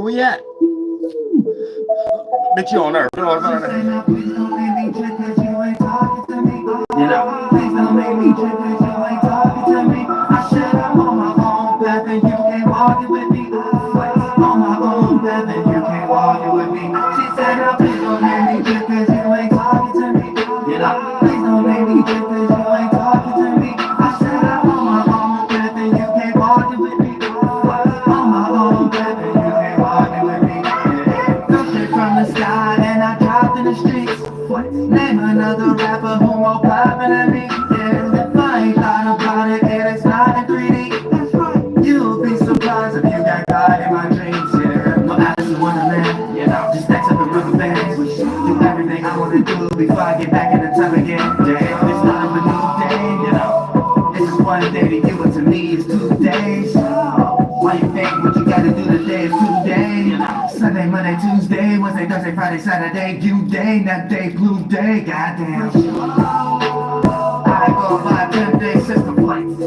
we at? Bitch, you on earth. You know what I'm saying? Please don't make me trip cause you ain't talking to me. You know, please don't make me trip cause you ain't talking to me. I said I'm on my own path and you can't walk it with me. On my own path and you can't walk it with me. She said, now please don't make me trip cause you ain't talking to me. You know, please don't make me trip cause you ain't talking to me. I said I'm on my own path and you can't walk it with me. On my own path and you can't walk it with me. Fell straight from the sky and I dropped in the streets. Name another rapper who more poppin' than me. Yeah, if I ain't thought about it, it's not in 3D. That's right. You'll be surprised if you got caught in my dreams. Yeah, my eyes are wonderland. You know, just stacks up in rubber bands. Do everything I wanna do before I get back in the time again. Yeah, it's not a new day. You know, this is one day to you and to me is 2 days. Why you think what you gotta do today is 2 days? You know, Sunday, Monday, Tuesday, Wednesday, Thursday, Friday, Saturday, due day, that day, blue day, goddamn. I go by 10-day system flights.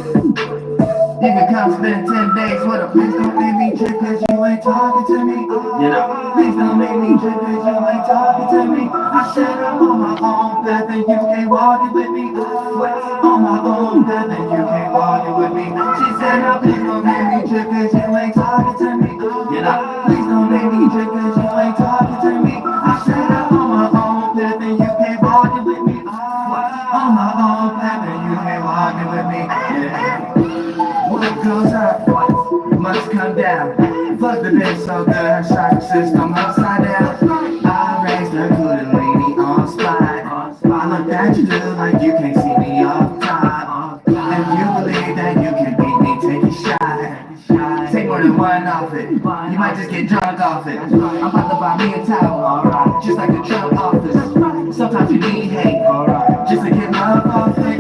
You can come spend 10 days with a please don't make me trip cause you ain't talking to me. You know, please don't make me trip cause you ain't talking to me. I said I'm on my own path and you can't walk it with me. On my own path and you can't walk it with me. She said now please don't make me trip cause you ain't talking to me. You know, please don't make me trip cause you ain't talking to me. I said I'm on my own path and you can't walk it with me. On my own path and you can't walk it with me. Yeah. What goes up must come down. Fuck the bitch so good, her chakra system upside down. I raised her kundalini on spot. I look at you do like you can't see me off top. If you believe that you can beat me, take a shot. Take more than one off it. You might just get drunk off it. I'm about to buy me a towel, just like the Trump office. Sometimes you need hate, just to get love off it.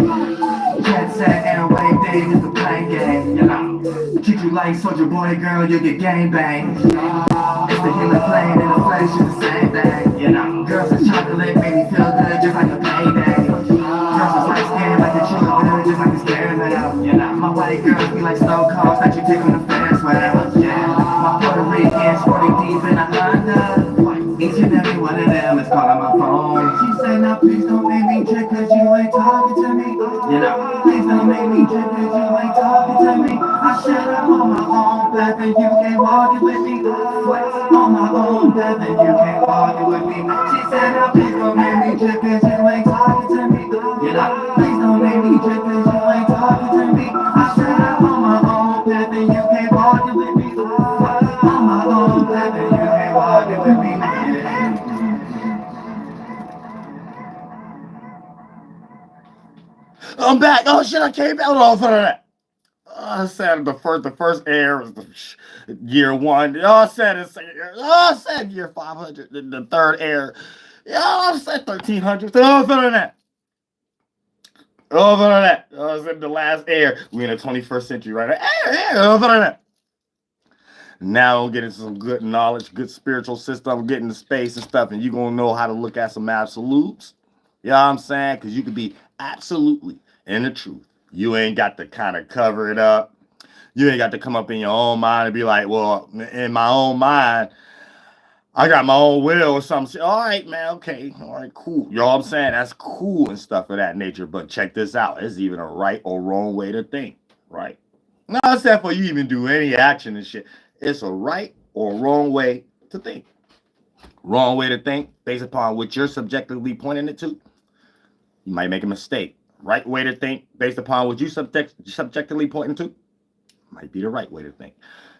Jet set and a wave day, just a plain game, you know. Treat you like Soldier Boy, girl, you'll get gang bang. It's the human plane and the flesh is the same thing, you know. Girls with chocolate make me feel good, just like a payday. Girls with light skin like the true good, just like a caramel, you know. My white girls be like snow cones that you take on the Ferris wheel, yeah. My Puerto Rican sporting deep in a Honda. Each and every one of them is calling my phone. She say now please don't make me trip cause you ain't talking to me. You know, please don't make me trip cause you ain't talking to me. I said I'm on my own path and you can't walk it with me. On my own path and you can't walk it with me. She said now please don't make me trip cause you ain't talking to me. You know, please don't make me trip cause you ain't talking to me. I said I'm on my own path and you can't walk it with me. On my own path and you can't walk it with me. I'm back. Oh shit, I came back. Hold on for that. I said the first air was the year 1. I said I said year 500. The third air. I said 1300. Oh, for that. Oh, for that. I was in the last air. We in the 21st century right now. Oh, for that. Now I'm getting some good knowledge, good spiritual system, getting the space and stuff, and you're gonna know how to look at some absolutes. You know what I'm saying? Because you could be absolutely in the truth. You ain't got to kind of cover it up. You ain't got to come up in your own mind and be like, well, in my own mind, I got my own will or something. All right, man, okay. All right, cool. You know what I'm saying? That's cool and stuff of that nature. But check this out. It's even a right or wrong way to think, right? Not except for you even do any action and shit. It's a right or wrong way to think. Wrong way to think based upon what you're subjectively pointing it to. You might make a mistake. Right way to think based upon what you subjectively pointing to might be the right way to think.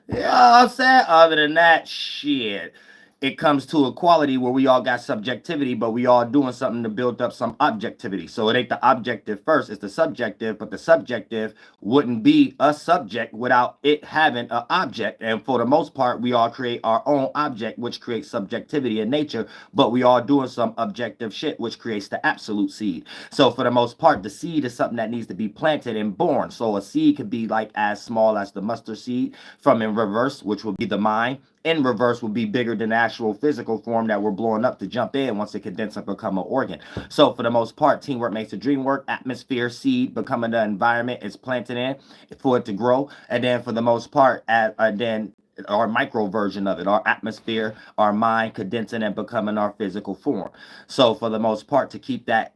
Yeah, I'm saying. Other than that, shit. It comes to equality where we all got subjectivity, but we all doing something to build up some objectivity. So it ain't the objective first, it's the subjective, but the subjective wouldn't be a subject without it having an object. And for the most part, we all create our own object, which creates subjectivity in nature, but we all doing some objective shit, which creates the absolute seed. So for the most part, the seed is something that needs to be planted and born. So a seed could be like as small as the mustard seed from in reverse, which will be the mind. In reverse will be bigger than the actual physical form that we're blowing up to jump in once it condenses and become an organ. So for the most part, teamwork makes the dream work. Atmosphere, seed, becoming the environment it's planted in for it to grow. And then for the most part, then our micro version of it, our atmosphere, our mind condensing and becoming our physical form. So for the most part, to keep that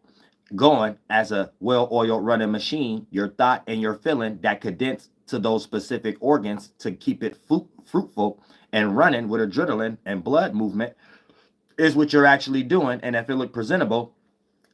going as a well-oiled running machine, your thought and your feeling that condense to those specific organs to keep it fruitful and running with adrenaline and blood movement is what you're actually doing. And if it look presentable,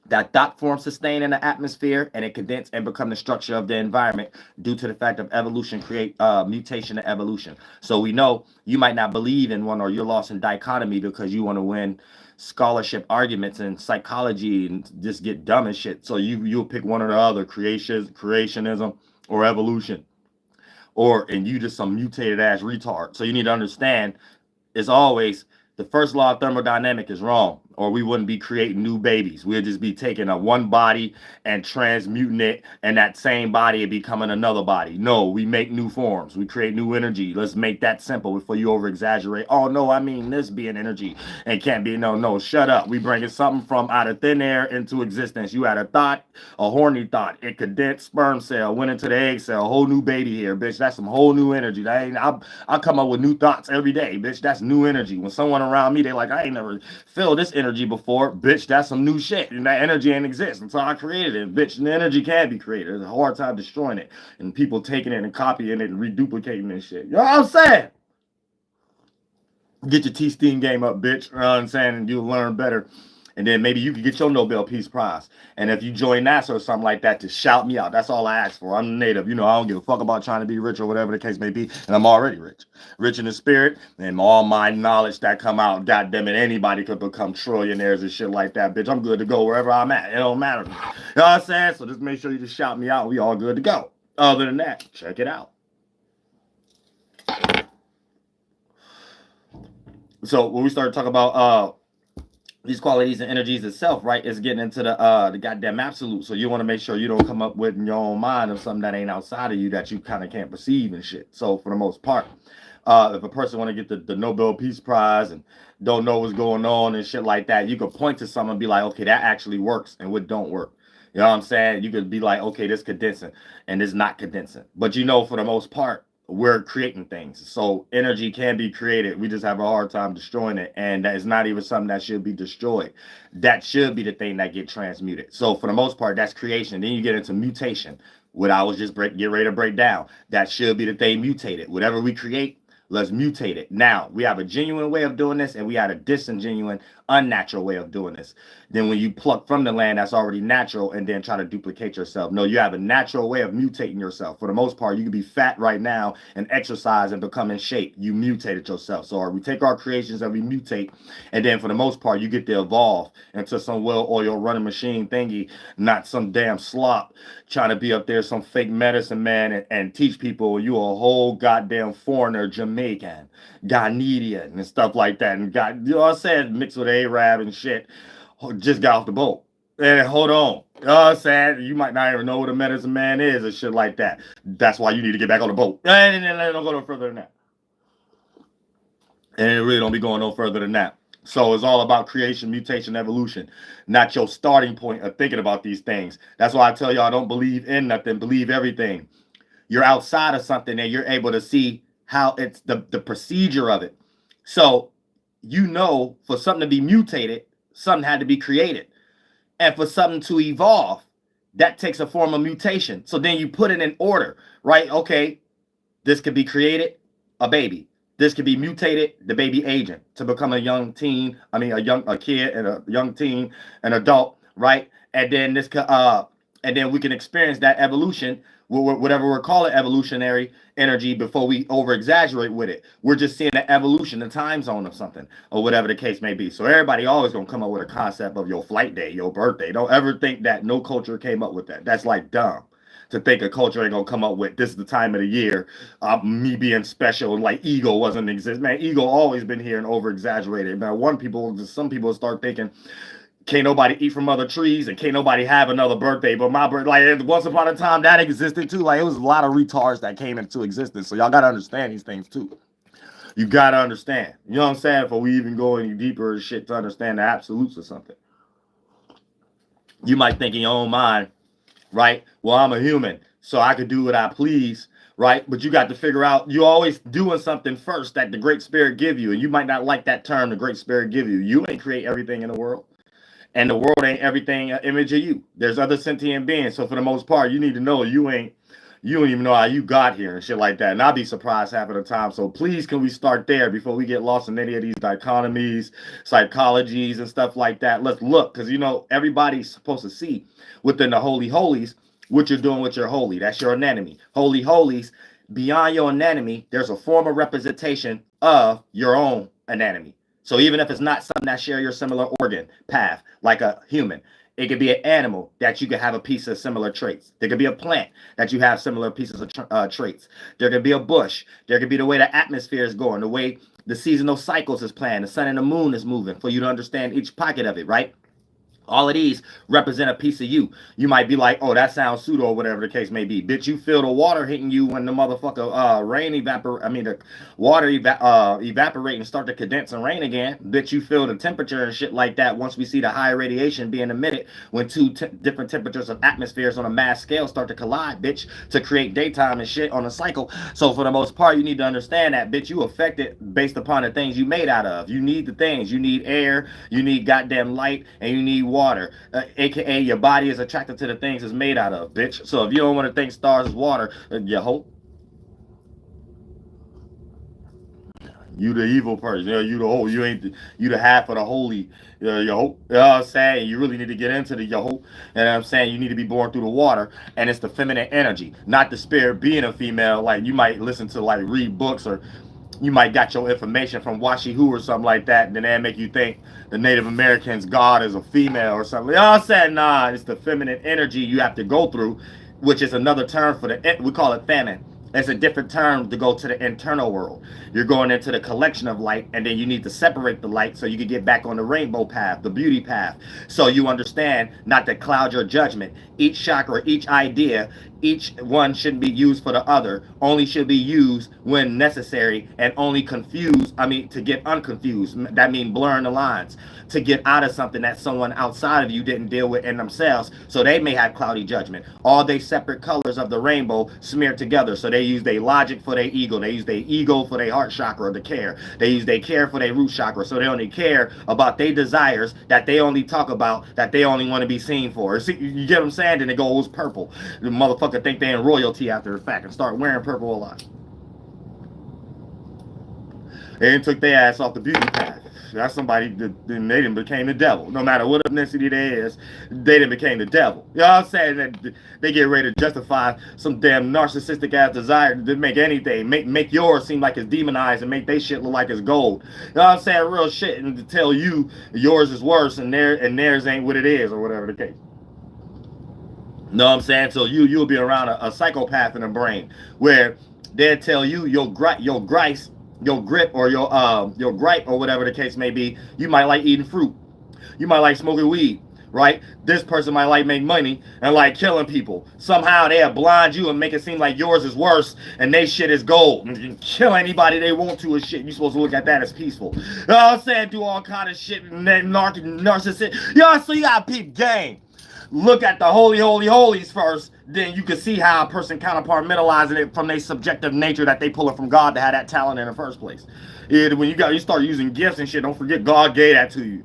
that dot form sustain in the atmosphere and it condense and become the structure of the environment due to the fact of evolution create mutation and evolution. So we know you might not believe in one, or you're lost in dichotomy because you want to win scholarship arguments in psychology and just get dumb and shit. So you'll pick one or the other, creationism or evolution, and you just some mutated ass retard. So you need to understand, it's always the first law of thermodynamics is wrong, or we wouldn't be creating new babies. We'd just be taking a one body and transmuting it, and that same body is becoming another body. No, we make new forms. We create new energy. Let's make that simple before you over exaggerate. Oh no, I mean this being energy and can't be. No, shut up. We bringing something from out of thin air into existence. You had a thought, a horny thought. It condensed sperm cell, went into the egg cell, a whole new baby here, bitch. That's some whole new energy. I come up with new thoughts every day, bitch. That's new energy. When someone around me, they like, I ain't never felt this energy before, bitch. That's some new shit, and that energy ain't exist until I created it, bitch. And the energy can be created. It's a hard time destroying it, and people taking it and copying it and reduplicating this shit. You know what I'm saying? Get your T-Steam game up, bitch. You know what I'm saying? And you'll learn better. And then maybe you can get your Nobel Peace Prize. And if you join NASA or something like that, to shout me out. That's all I ask for. I'm native. You know, I don't give a fuck about trying to be rich or whatever the case may be. And I'm already rich. Rich in the spirit. And all my knowledge that come out, goddamn it, anybody could become trillionaires and shit like that, bitch. I'm good to go wherever I'm at. It don't matter. You know what I'm saying? So just make sure you just shout me out. We all good to go. Other than that, check it out. So when we started talking about these qualities and energies itself, right, is getting into the goddamn absolute. So you want to make sure you don't come up with in your own mind of something that ain't outside of you that you kind of can't perceive and shit. So for the most part, if a person want to get the Nobel Peace Prize and don't know what's going on and shit like that, you could point to something and be like, okay, that actually works, and what don't work. You know what I'm saying? You could be like, okay, this condensing and this not condensing. But you know, for the most part, we're creating things. So energy can be created. We just have a hard time destroying it. And that is not even something that should be destroyed. That should be the thing that get transmuted. So for the most part, that's creation. Then you get into mutation. What I was just get ready to break down. That should be the thing mutated. Whatever we create, let's mutate it. Now, we have a genuine way of doing this, and we have a disingenuine, unnatural way of doing this. Then when you pluck from the land that's already natural and then try to duplicate yourself. No, you have a natural way of mutating yourself. For the most part, you can be fat right now and exercise and become in shape. You mutated yourself. So we take our creations and we mutate, and then for the most part, you get to evolve into some well-oiled running machine thingy, not some damn slop trying to be up there, some fake medicine man, and teach people you a whole goddamn foreigner, Jamaican, Ghanaian, and stuff like that. And you know what I'm saying, mixed with Arab and shit. Just got off the boat. And hold on. You know what I'm saying? You might not even know what a medicine man is and shit like that. That's why you need to get back on the boat. And don't go no further than that. And it really don't be going no further than that. So it's all about creation, mutation, evolution, not your starting point of thinking about these things. That's why I tell y'all, don't believe in nothing, believe everything. You're outside of something and you're able to see how it's the procedure of it. So you know, for something to be mutated, something had to be created. And for something to evolve, that takes a form of mutation. So then you put it in order, right? Okay, this could be created, a baby. This could be mutated, the baby aging to become a young teen. I mean, a kid and a young teen, an adult, right? And then this could, and then we can experience that evolution, whatever we're calling evolutionary energy, before we over exaggerate with it. We're just seeing the evolution, the time zone of something, or whatever the case may be. So everybody always gonna come up with a concept of your flight day, your birthday. Don't ever think that no culture came up with that. That's like dumb to think a culture ain't gonna come up with this is the time of the year, me being special, and like ego wasn't exist. Man, ego always been here and over exaggerated. Man, some people start thinking, can't nobody eat from other trees and can't nobody have another birthday but my birthday. Like once upon a time that existed too. Like it was a lot of retards that came into existence. So y'all gotta understand these things too. You gotta understand. You know what I'm saying? Before we even go any deeper and shit to understand the absolutes or something. You might think in your own mind, right? Well, I'm a human, so I could do what I please, right? But you got to figure out, you always doing something first that the Great Spirit give you. And you might not like that term, the Great Spirit give you. You ain't create everything in the world. And the world ain't everything an image of you. There's other sentient beings. So for the most part, you need to know you don't even know how you got here and shit like that. And I'll be surprised half of the time. So please, can we start there before we get lost in any of these dichotomies, psychologies, and stuff like that? Let's look, because, you know, everybody's supposed to see within the holy holies what you're doing with your holy. That's your anemone. Holy holies, beyond your anemone, there's a form of representation of your own anemone. So even if it's not something that share your similar organ path, like a human, it could be an animal that you could have a piece of similar traits. There could be a plant that you have similar pieces of traits. There could be a bush. There could be the way the atmosphere is going, the way the seasonal cycles is playing, the sun and the moon is moving, for you to understand each pocket of it, right? All of these represent a piece of you. You might be like, oh, that sounds pseudo or whatever the case may be. Bitch, you feel the water hitting you when the motherfucker the water evaporate and start to condense and rain again. Bitch, you feel the temperature and shit like that once we see the high radiation being emitted when two different temperatures of atmospheres on a mass scale start to collide, bitch, to create daytime and shit on a cycle. So for the most part, you need to understand that, bitch, you affected based upon the things you made out of. You need the things. You need air, you need goddamn light, and you need water, aka your body is attracted to the things it's made out of, bitch. So if you don't want to think stars is water, you hope you the evil person. You know, you the whole, you the half of the holy. You hope. You know what I'm saying? You really need to get into the yo hope. And I'm saying you need to be born through the water, and it's the feminine energy, not the spirit being a female. Like you might listen to, like, read books, or you might got your information from Washi Who or something like that, and then that make you think the Native Americans' God is a female or something. You know what I'm saying? Nah, it's the feminine energy you have to go through, which is another term for we call it famine. It's a different term to go to the internal world. You're going into the collection of light, and then you need to separate the light so you can get back on the rainbow path, the beauty path. So you understand not to cloud your judgment. Each chakra, each idea, each one shouldn't be used for the other. Only should be used when necessary, and only to get unconfused. That means blurring the lines. To get out of something that someone outside of you didn't deal with in themselves, so they may have cloudy judgment. All they separate colors of the rainbow smeared together. So they use their logic for their ego. They use their ego for their heart chakra, the care. They use their care for their root chakra. So they only care about their desires that they only talk about, that they only want to be seen for. See, you get what I'm saying? Then it goes purple. The motherfucker think they in royalty after the fact and start wearing purple a lot. They took their ass off the beauty path. That's somebody that they done became the devil. No matter what ethnicity they is, they done became the devil. You know what I'm saying? That they get ready to justify some damn narcissistic ass desire to make anything, make yours seem like it's demonized and make they shit look like it's gold. You know what I'm saying? Real shit, and to tell you yours is worse and theirs ain't what it is, or whatever the case. Know what I'm saying? So you'll be around a psychopath in the brain where they'll tell you your grip or your gripe or whatever the case may be. You might like eating fruit. You might like smoking weed, right? This person might like make money and like killing people. Somehow they'll blind you and make it seem like yours is worse and they shit is gold. And you can kill anybody they want to and shit. You're supposed to look at that as peaceful. You know what I'm saying? Do all kind of shit and then narcissist. You know, so you gotta peep game. Look at the holy holies first, then you can see how a person counterpartmentalizing it from their subjective nature that they pull it from God to have that talent in the first place. When you start using gifts and shit, don't forget God gave that to you.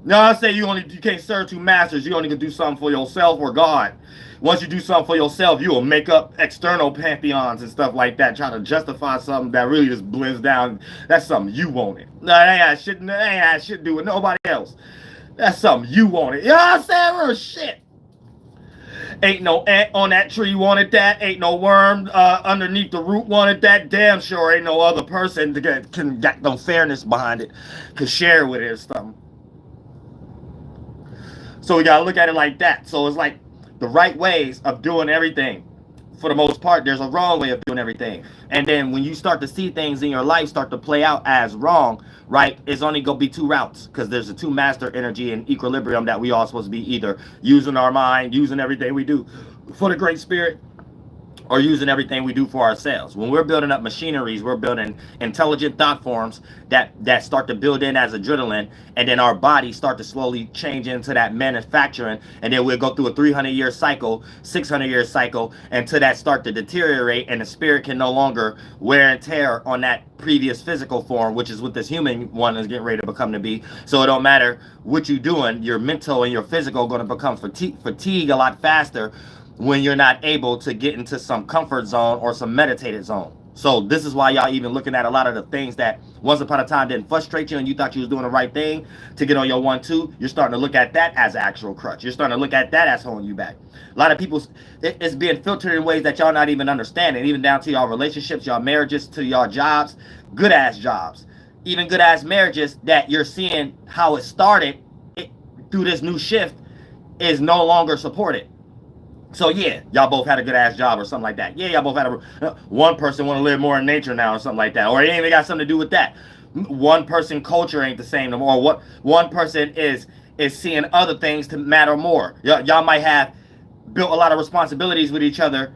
No, I say you can't serve two masters. You only can do something for yourself or God. Once you do something for yourself, you will make up external pantheons and stuff like that, try to justify something that really just blends down. That's something you wanted. No, it ain't had shit to do with nobody else. That's something you wanted. You know what I'm saying? Real shit. Ain't no ant on that tree wanted that. Ain't no worm underneath the root wanted that. Damn sure ain't no other person that can get no fairness behind it, can share with it or something. So we gotta look at it like that. So it's like the right ways of doing everything. For the most part, there's a wrong way of doing everything. And then when you start to see things in your life start to play out as wrong, right, it's only going to be two routes, because there's a two master energy and equilibrium that we all supposed to be either using our mind, using everything we do for the Great Spirit, or using everything we do for ourselves. When we're building up machineries, we're building intelligent thought forms that start to build in as adrenaline, and then our bodies start to slowly change into that manufacturing, and then we'll go through a 300-year cycle, 600-year cycle, until that start to deteriorate, and the spirit can no longer wear and tear on that previous physical form, which is what this human one is getting ready to become to be. So it don't matter what you're doing, your mental and your physical are going to become fatigue a lot faster when you're not able to get into some comfort zone or some meditated zone. So this is why y'all even looking at a lot of the things that once upon a time didn't frustrate you and you thought you was doing the right thing to get on your 1-2, you're starting to look at that as an actual crutch. You're starting to look at that as holding you back. A lot of people, it's being filtered in ways that y'all not even understanding, even down to y'all relationships, y'all marriages, to y'all jobs, good ass jobs, even good ass marriages that you're seeing how it started through this new shift is no longer supported. So yeah, y'all both had a good ass job or something like that. Yeah, y'all both had one person want to live more in nature now or something like that. Or it ain't even got something to do with that. One person culture ain't the same no more. Or what one person is seeing other things to matter more. Y'all might have built a lot of responsibilities with each other.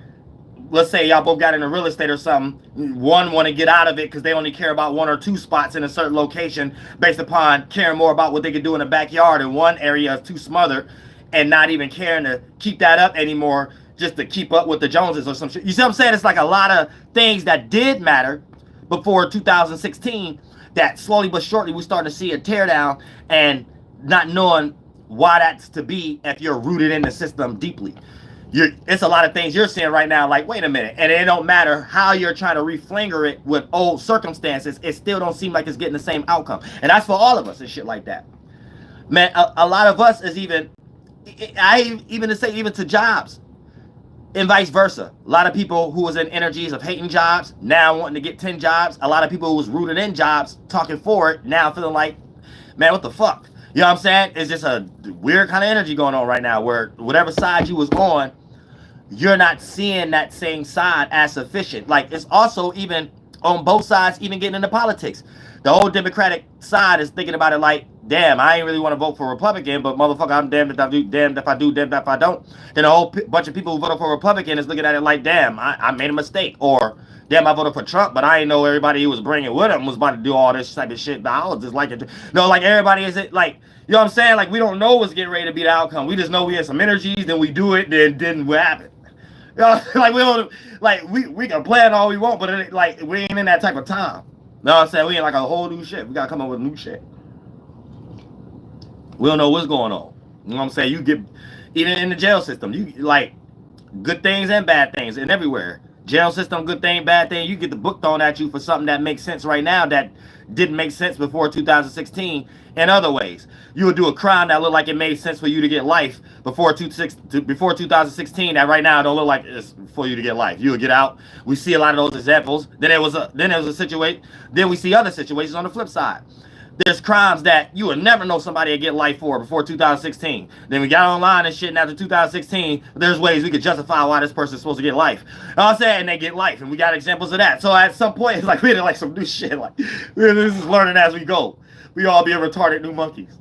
Let's say y'all both got into real estate or something. One want to get out of it because they only care about 1 or 2 spots in a certain location based upon caring more about what they can do in the backyard, and one area is too smothered and not even caring to keep that up anymore just to keep up with the Joneses or some shit. You see what I'm saying? It's like a lot of things that did matter before 2016 that slowly but shortly we starting to see a tear down, and not knowing why that's to be if you're rooted in the system deeply. It's a lot of things you're seeing right now, like, wait a minute, and it don't matter how you're trying to reflinger it with old circumstances, it still don't seem like it's getting the same outcome. And that's for all of us and shit like that. Man, a lot of us is even to jobs and vice versa. A lot of people who was in energies of hating jobs now wanting to get 10 jobs. A lot of people who was rooted in jobs talking for it now feeling like, man, what the fuck? You know what I'm saying? It's just a weird kind of energy going on right now where whatever side you was on, you're not seeing that same side as sufficient. Like, it's also even on both sides, even getting into politics. The whole Democratic side is thinking about it like, damn, I ain't really want to vote for Republican, but motherfucker, I'm damned if I do, damned if I do, damned if I don't. Then a whole bunch of people who voted for Republican is looking at it like, damn, I made a mistake. Or, damn, I voted for Trump, but I didn't know everybody he was bringing with him was about to do all this type of shit. But I was just like it. No, like, everybody is it, like, you know what I'm saying? Like, we don't know what's getting ready to be the outcome. We just know we had some energies, then we do it, then what happened? You know, like, we don't, like, we can plan all we want, but it, like, we ain't in that type of time. You know what I'm saying? We ain't like a whole new shit. We gotta come up with new shit. We don't know what's going on. You know what I'm saying? You get, even in the jail system, you like good things and bad things, and everywhere. Jail system, good thing, bad thing. You get the book thrown at you for something that makes sense right now that didn't make sense before 2016 in other ways. You would do a crime that looked like it made sense for you to get life before 2016 that right now don't look like it's for you to get life. You would get out. We see a lot of those examples. Then there was a situation. Then we see other situations on the flip side. There's crimes that you would never know somebody would get life for before 2016. Then we got online and shit, and after 2016, there's ways we could justify why this person's supposed to get life. You know what I'm saying? And they get life, and we got examples of that. So at some point, it's like we did like some new shit. Like, this is learning as we go. We all be a retarded new monkeys.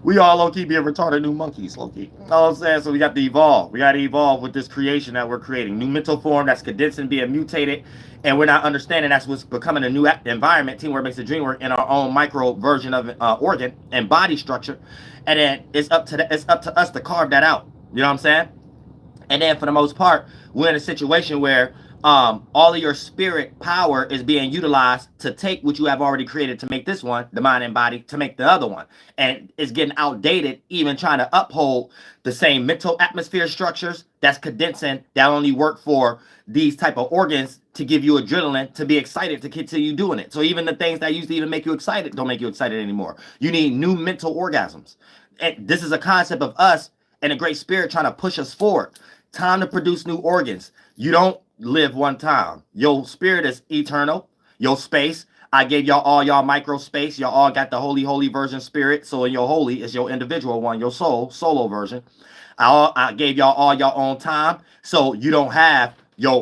We all low-key be a retarded new monkeys, low-key. You know what I'm saying? So we got to evolve. We got to evolve with this creation that we're creating. New mental form that's condensing, being mutated, and we're not understanding that's what's becoming a new environment. Teamwork makes the dream work in our own micro version of organ and body structure. And then it's up to us to carve that out. You know what I'm saying? And then for the most part, we're in a situation where all of your spirit power is being utilized to take what you have already created to make this one, the mind and body, to make the other one. And it's getting outdated, even trying to uphold the same mental atmosphere structures that's condensing, that only work for these type of organs to give you adrenaline, to be excited, to continue doing it. So even the things that used to even make you excited don't make you excited anymore. You need new mental orgasms. And this is a concept of us and a great spirit trying to push us forward. Time to produce new organs. You don't live one time. Your spirit is eternal. Your space, I gave y'all all y'all micro space. Y'all all got the holy version spirit. So in your holy is your individual one, your solo version. I gave y'all all your own time. So you don't have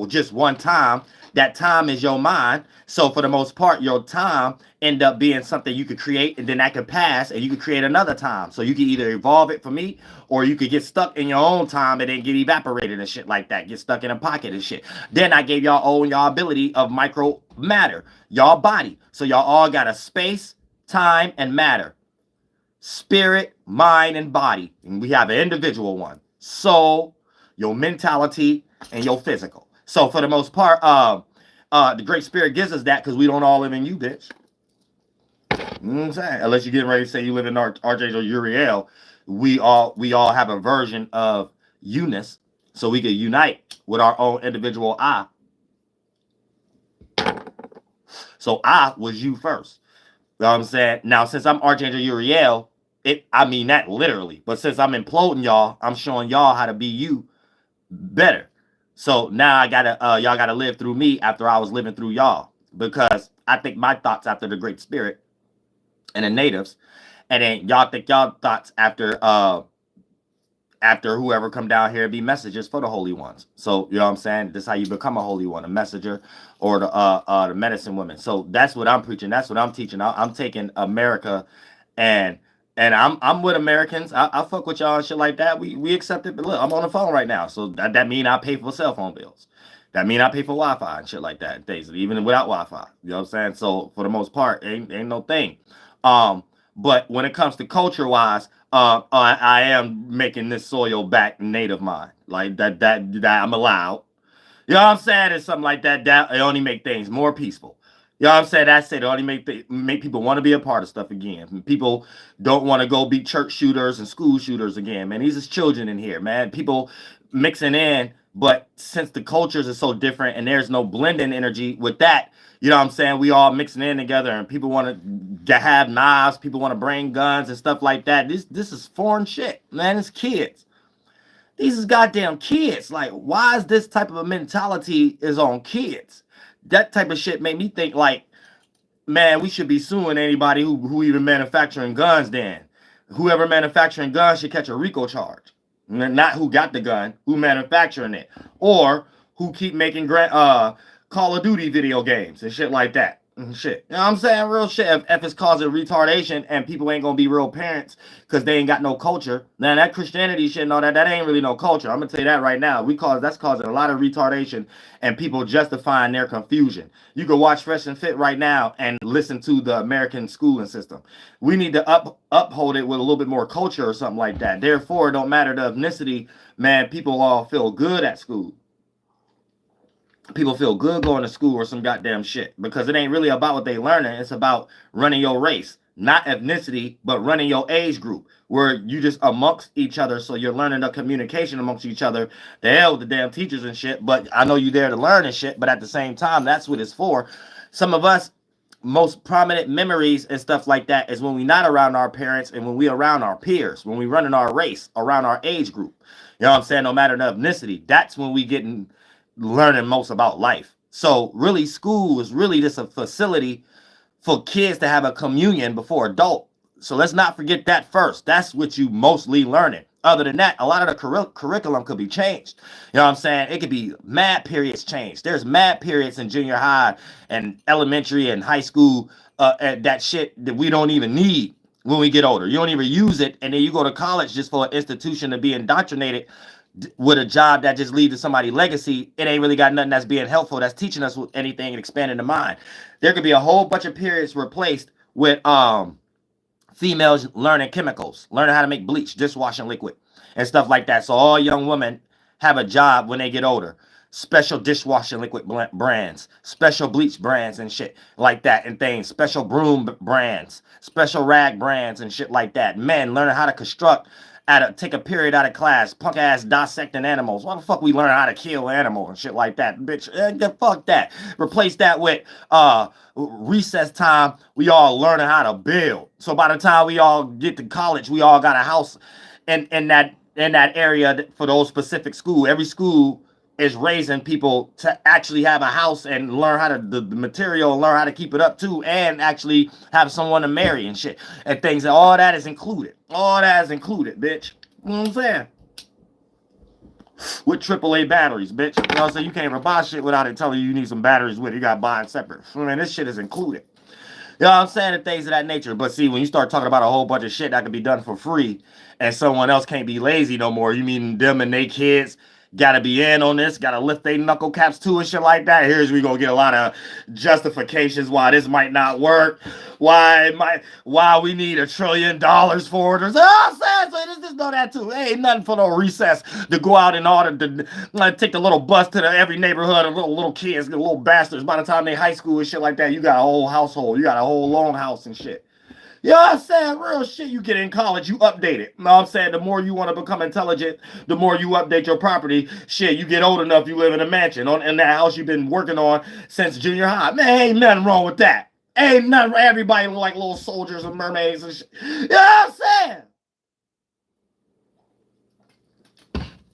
just one time. That time is your mind. So for the most part, your time end up being something you could create, and then that could pass, and you could create another time. So you can either evolve it for me, or you could get stuck in your own time and then get evaporated and shit like that. Get stuck in a pocket and shit. Then I gave y'all own y'all ability of micro matter, y'all body. So y'all all got a space, time, and matter. Spirit, mind, and body. And we have an individual one. Soul, your mentality, and your physical. So for the most part, the Great Spirit gives us that because we don't all live in you, bitch. You know what I'm saying? Unless you're getting ready to say you live in Archangel Uriel, we all have a version of you-ness, so we can unite with our own individual I. So I was you first. You know what I'm saying? Now, since I'm Archangel Uriel, I mean that literally. But since I'm imploding y'all, I'm showing y'all how to be you better. So now I gotta y'all gotta live through me after I was living through y'all, because I think my thoughts after the Great Spirit and the natives, and then y'all think y'all thoughts after whoever come down here and be messages for the holy ones. So you know what I'm saying? This is how you become a holy one, a messenger, or the medicine woman. So that's what I'm preaching. That's what I'm teaching. I'm taking America, and I'm with Americans. I fuck with y'all and shit like that. We accept it. But look, I'm on the phone right now, so that mean I pay for cell phone bills. That mean I pay for Wi-Fi and shit like that and things, even without Wi-Fi. You know what I'm saying? So for the most part, ain't no thing. But when it comes to culture wise, I am making this soil back native mine. Like that I'm allowed. You know what I'm saying? It's something like that. That it only make things more peaceful. You know what I'm saying? That's it. It only make people want to be a part of stuff again. People don't want to go be church shooters and school shooters again, man. These is children in here, man. People mixing in, but since the cultures are so different and there's no blending energy with that, you know what I'm saying? We all mixing in together, and people want to have knives. People want to bring guns and stuff like that. This is foreign shit, man. It's kids. These is goddamn kids. Like, why is this type of a mentality is on kids? That type of shit made me think like, man, we should be suing anybody who even manufacturing guns then. Whoever manufacturing guns should catch a RICO charge. Not who got the gun, who manufacturing it. Or who keep making Call of Duty video games and shit like that. Shit. You know what I'm saying? Real shit. If it's causing retardation and people ain't gonna be real parents because they ain't got no culture, man, that Christianity shit and all that ain't really no culture. I'm gonna tell you that right now. That's causing a lot of retardation and people justifying their confusion. You can watch Fresh and Fit right now and listen to the American schooling system. We need to uphold it with a little bit more culture or something like that. Therefore, it don't matter the ethnicity, man, people all feel good at school. People feel good going to school or some goddamn shit, because it ain't really about what they learning. It's about running your race, not ethnicity, but running your age group, where you just amongst each other. So you're learning the communication amongst each other. The hell with the damn teachers and shit. But I know you there to learn and shit. But at the same time, that's what it's for. Some of us, most prominent memories and stuff like that is when we not around our parents and when we around our peers, when we running our race around our age group. You know what I'm saying? No matter the ethnicity, that's when we getting learning most about life. So really, school is really just a facility for kids to have a communion before adult. So let's not forget that first. That's what you mostly learning. Other than that, a lot of the curriculum could be changed. You know what I'm saying? It could be mad periods changed. There's mad periods in junior high and elementary and high school, that shit that we don't even need when we get older. You don't even use it, and then you go to college just for an institution to be indoctrinated with a job that just leads to somebody's legacy. It ain't really got nothing that's being helpful, that's teaching us anything and expanding the mind. There could be a whole bunch of periods replaced with females learning chemicals, learning how to make bleach, dishwashing liquid, and stuff like that. So all young women have a job when they get older. Special dishwashing liquid brands, special bleach brands and shit like that and things, special broom brands, special rag brands and shit like that. Men learning how to construct, take a period out of class, punk ass dissecting animals. Why the fuck we learn how to kill animals and shit like that, bitch? Fuck that. Replace that with recess time. We all learning how to build. So by the time we all get to college, we all got a house in that area for those specific school. Every school is raising people to actually have a house and learn how to the material, learn how to keep it up too, and actually have someone to marry and shit and things. And all that is included. All that is included, bitch. You know what I'm saying? with AAA batteries, bitch. You know what I'm saying? You can't even buy shit without it telling you need some batteries with it. You got to buy it separate. I mean, this shit is included. You know what I'm saying? And things of that nature. But see, when you start talking about a whole bunch of shit that can be done for free and someone else can't be lazy no more, you mean them and they kids gotta be in on this, gotta lift their knuckle caps too and shit like that. Here's we gonna get a lot of justifications why this might not work, why we need $1 trillion for it. So just know that too. Ain't nothing for no recess to go out and order to take the little bus to every neighborhood of little kids, the little bastards. By the time they high school and shit like that, you got a whole household, you got a whole long house and shit. You know what I'm saying? Real shit. You get in college, you update it. You know what I'm saying? The more you want to become intelligent, the more you update your property. Shit, you get old enough, you live in a mansion in that house you've been working on since junior high. Man, ain't nothing wrong with that. Ain't nothing. Everybody look like little soldiers and mermaids and shit. You know what I'm saying?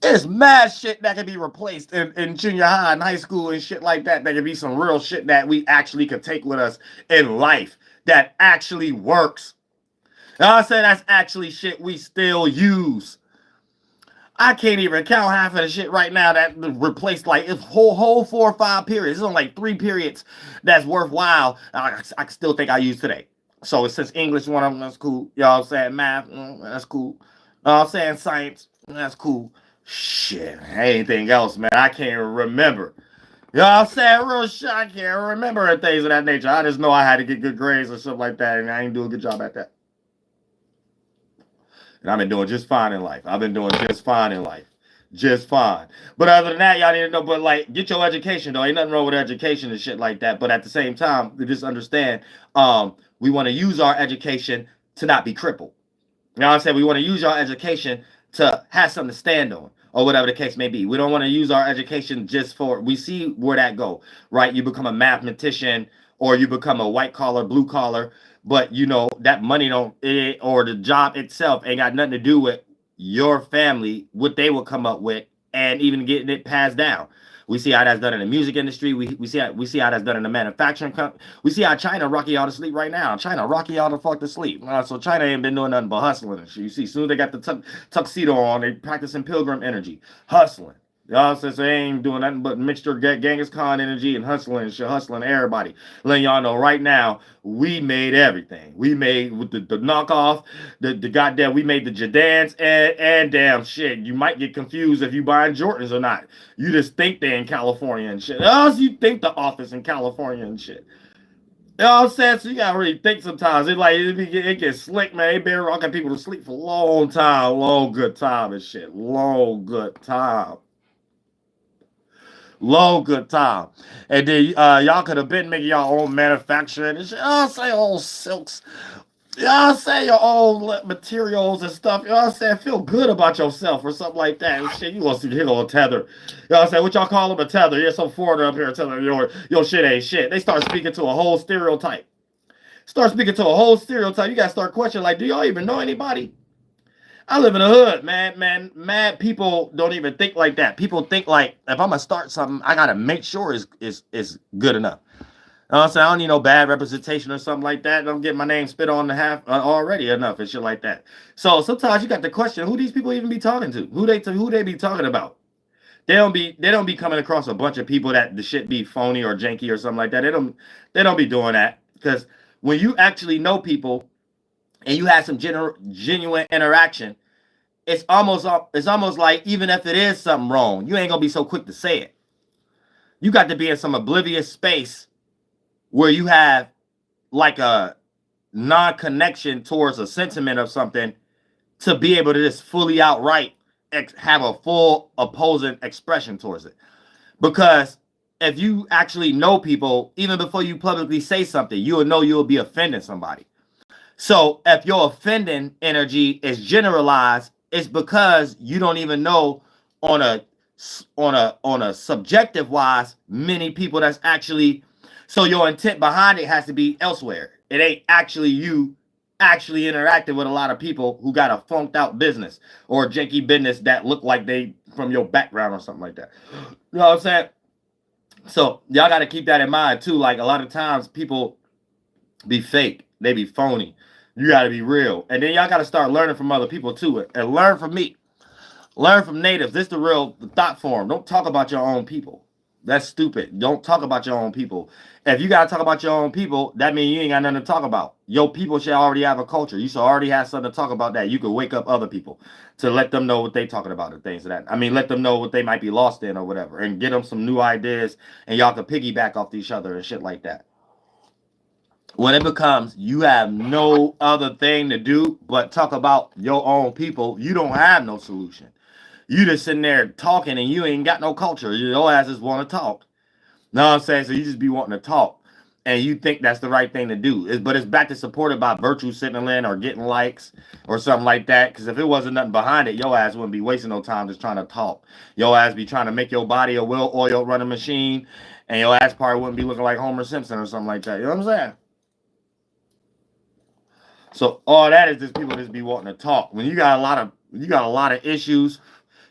There's mad shit that can be replaced in junior high and high school and shit like that. There can be some real shit that we actually could take with us in life that actually works. You know what I'm saying? That's actually shit we still use. I can't even count half of the shit right now that replaced like whole 4 or 5 periods. There's only like 3 periods that's worthwhile. I still think I use today. So since English one of them, that's cool. You know what I'm saying? Math, that's cool. You know what I'm saying? Science, that's cool. Shit, anything else, man, I can't remember. You know what I'm saying? Real shit, I can't remember things of that nature. I just know I had to get good grades or something like that, and I ain't doing a good job at that. And I've been doing just fine in life. Just fine. But other than that, y'all need to know, but like, get your education, though. Ain't nothing wrong with education and shit like that. But at the same time, we just understand, we want to use our education to not be crippled. You know what I'm saying? We want to use our education to have something to stand on, or whatever the case may be. We don't want to use our education just for, we see where that go, right? You become a mathematician or you become a white collar, blue collar, but you know, that money or the job itself ain't got nothing to do with your family, what they will come up with, and even getting it passed down. We see how that's done in the music industry. We see how that's done in the manufacturing company. We see how China rocking y'all to sleep right now. China rocking y'all the fuck to sleep. So China ain't been doing nothing but hustling and shit. You see, as soon as they got the tuxedo on, they practicing pilgrim energy, hustling. Y'all says they ain't doing nothing but mixture of Genghis Khan energy and hustling and shit, hustling everybody. Letting y'all know right now, we made everything. We made with the knockoff, the goddamn, we made the Jadans and damn shit. You might get confused if you buying Jordans or not. You just think they're in California and shit. Else you think the office in California and shit. You know what I'm saying? So you gotta really think sometimes. It gets slick, man. They been rocking people to sleep for a long time, long good time and shit. Long good time. Long good time. And then y'all could have been making y'all own manufacturing and shit. Y'all say old silks. Y'all say your own materials and stuff. You know what I'm saying? Feel good about yourself or something like that. And shit, you want to see a tether. You know what I'm saying? What y'all call them a tether? You're some foreigner up here telling your shit ain't shit. They start speaking to a whole stereotype. You gotta start questioning, like, do y'all even know anybody? I live in the hood, man. Mad people don't even think like that. People think like, if I'm gonna start something, I gotta make sure it's good enough. You know what I'm saying? I don't need no bad representation or something like that. Don't get my name spit on the half already enough and shit like that. So sometimes you got to question who these people even be talking to, who they be talking about. They don't be coming across a bunch of people that the shit be phony or janky or something like that. They don't be doing that, because when you actually know people and you have some genuine interaction, it's almost like, even if it is something wrong, you ain't gonna be so quick to say it. You got to be in some oblivious space where you have like a non-connection towards a sentiment of something to be able to just fully outright have a full opposing expression towards it. Because if you actually know people, even before you publicly say something, you'll know you'll be offending somebody. So if your offending energy is generalized, it's because you don't even know on a subjective wise many people that's actually, so your intent behind it has to be elsewhere. It ain't actually you actually interacting with a lot of people who got a funked out business or a janky business that look like they from your background or something like that. You know what I'm saying? So y'all got to keep that in mind too. Like, a lot of times people be fake, they be phony. You got to be real. And then y'all got to start learning from other people too, and learn from me. Learn from natives. This is the real thought form. Don't talk about your own people. That's stupid. Don't talk about your own people. If you gotta talk about your own people, that means you ain't got nothing to talk about. Your people should already have a culture. You should already have something to talk about that. You could wake up other people to let them know what they talking about and things of that. I mean, let them know what they might be lost in or whatever, and get them some new ideas, and y'all can piggyback off each other and shit like that. When it becomes you have no other thing to do but talk about your own people, you don't have no solution. You just sitting there talking and you ain't got no culture. Your asses want to talk. Know what I'm saying? So you just be wanting to talk. And you think that's the right thing to do. But it's back to supported by virtue signaling or getting likes or something like that. Because if it wasn't nothing behind it, your ass wouldn't be wasting no time just trying to talk. Your ass be trying to make your body a well oil running machine. And your ass probably wouldn't be looking like Homer Simpson or something like that. You know what I'm saying? So all that is just people just be wanting to talk. When you got a lot of issues,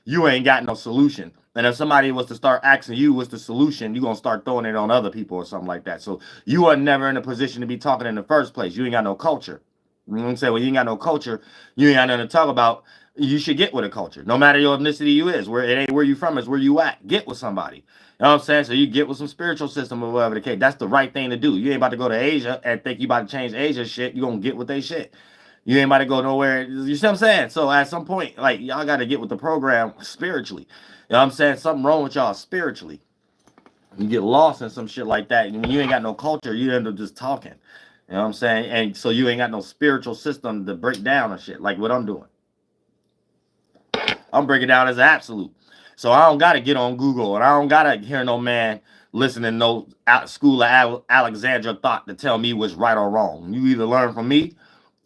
you ain't got no solution. And if somebody was to start asking you what's the solution, you're going to start throwing it on other people or something like that. So you are never in a position to be talking in the first place. You ain't got no culture. You know what I'm saying? When you ain't got no culture, you ain't got nothing to talk about. You should get with a culture. No matter your ethnicity you is. Where it ain't where you from, it's where you at. Get with somebody. You know what I'm saying? So you get with some spiritual system or whatever the case. That's the right thing to do. You ain't about to go to Asia and think you about to change Asia's shit. You going to get with they shit. You ain't about to go nowhere. You see what I'm saying? So at some point, like, y'all got to get with the program spiritually. You know what I'm saying? Something wrong with y'all spiritually. You get lost in some shit like that. And when you ain't got no culture, you end up just talking. You know what I'm saying? And so you ain't got no spiritual system to break down and shit like what I'm doing. I'm breaking down as an absolute. So I don't got to get on Google and I don't got to hear no man listening to no School of Alexandria thought to tell me what's right or wrong. You either learn from me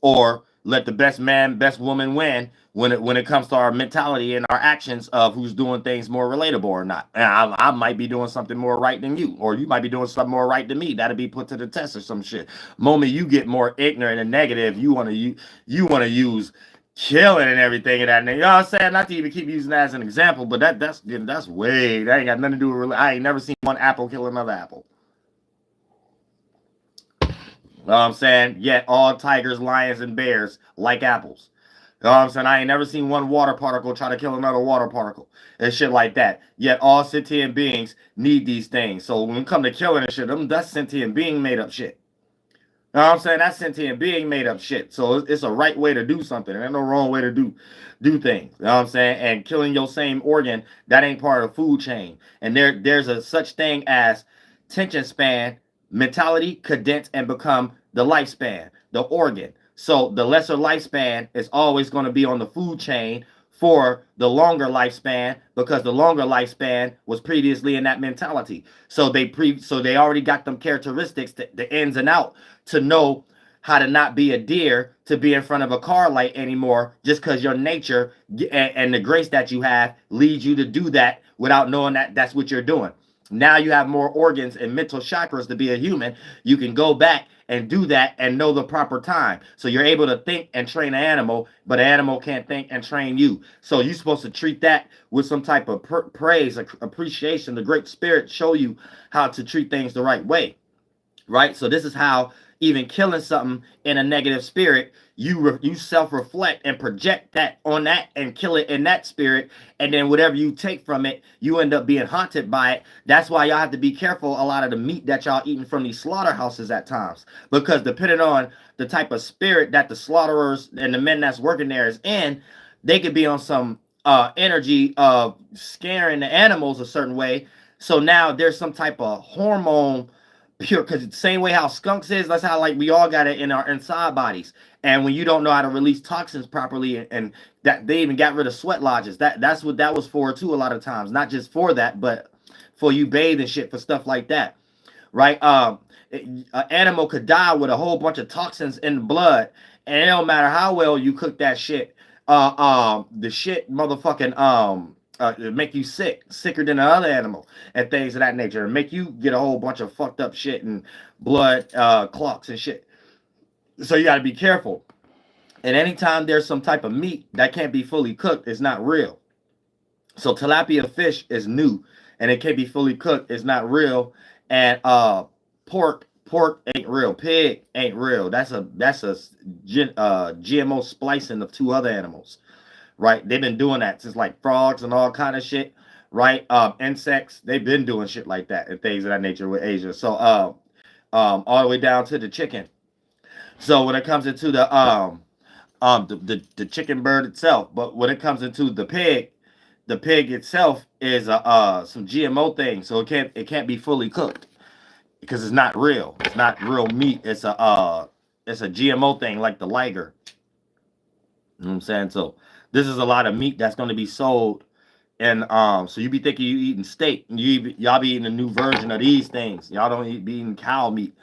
or let the best man, best woman win when it comes to our mentality and our actions of who's doing things more relatable or not. And I might be doing something more right than you, or you might be doing something more right than me. That'll be put to the test or some shit. Moment you get more ignorant and negative, you want to use killing and everything of that. You know what I'm saying? Not to even keep using that as an example, but that's way, that ain't got nothing to do with. I ain't never seen one apple kill another apple. You know what I'm saying? Yet all tigers, lions, and bears like apples. You know what I'm saying? I ain't never seen one water particle try to kill another water particle and shit like that. Yet all sentient beings need these things. So when it come to killing and shit, that's sentient being made up shit. You know what I'm saying? That's sentient being made up shit. So it's a right way to do something. There's no wrong way to do things. You know what I'm saying? And killing your same organ, that ain't part of the food chain. And there's a such thing as tension span, mentality, condense, and become the lifespan, the organ. So the lesser lifespan is always going to be on the food chain for the longer lifespan because the longer lifespan was previously in that mentality. So they already got them characteristics, the ins and out, to know how to not be a deer to be in front of a car light anymore just because your nature and the grace that you have leads you to do that without knowing that that's what you're doing. Now you have more organs and mental chakras to be a human. You can go back and do that and know the proper time. So you're able to think and train an animal, but an animal can't think and train you. So you're supposed to treat that with some type of praise, appreciation. The Great Spirit show you how to treat things the right way, right? So this is how even killing something in a negative spirit, you self-reflect and project that on that and kill it in that spirit, and then whatever you take from it, you end up being haunted by it. That's why y'all have to be careful a lot of the meat that y'all eating from these slaughterhouses at times, because depending on the type of spirit that the slaughterers and the men that's working there is in, they could be on some energy of scaring the animals a certain way. So now there's some type of hormone pure, because the same way how skunks is, that's how like we all got it in our inside bodies. And when you don't know how to release toxins properly, and that they even got rid of sweat lodges, that's what that was for too a lot of times. Not just for that, but for you bathe and shit, for stuff like that, right? An animal could die with a whole bunch of toxins in the blood, and it don't matter how well you cook that shit. The shit motherfucking make you sicker than another animal and things of that nature, and make you get a whole bunch of fucked up shit and blood clots and shit. So you got to be careful. And anytime there's some type of meat that can't be fully cooked, it's not real. So tilapia fish is new and it can't be fully cooked, it's not real. And pork ain't real. Pig ain't real. That's a GMO splicing of two other animals, right? They've been doing that since like frogs and all kind of shit, right? Insects, they've been doing shit like that and things of that nature with Asia. So all the way down to the chicken. So when it comes into the chicken bird itself, but when it comes into the pig itself is some GMO thing, so it can't be fully cooked because it's not real. It's not real meat. It's a GMO thing like the liger. You know what I'm saying? So this is a lot of meat that's going to be sold, and so you be thinking you eating steak, and y'all be eating a new version of these things. Y'all don't be eating cow meat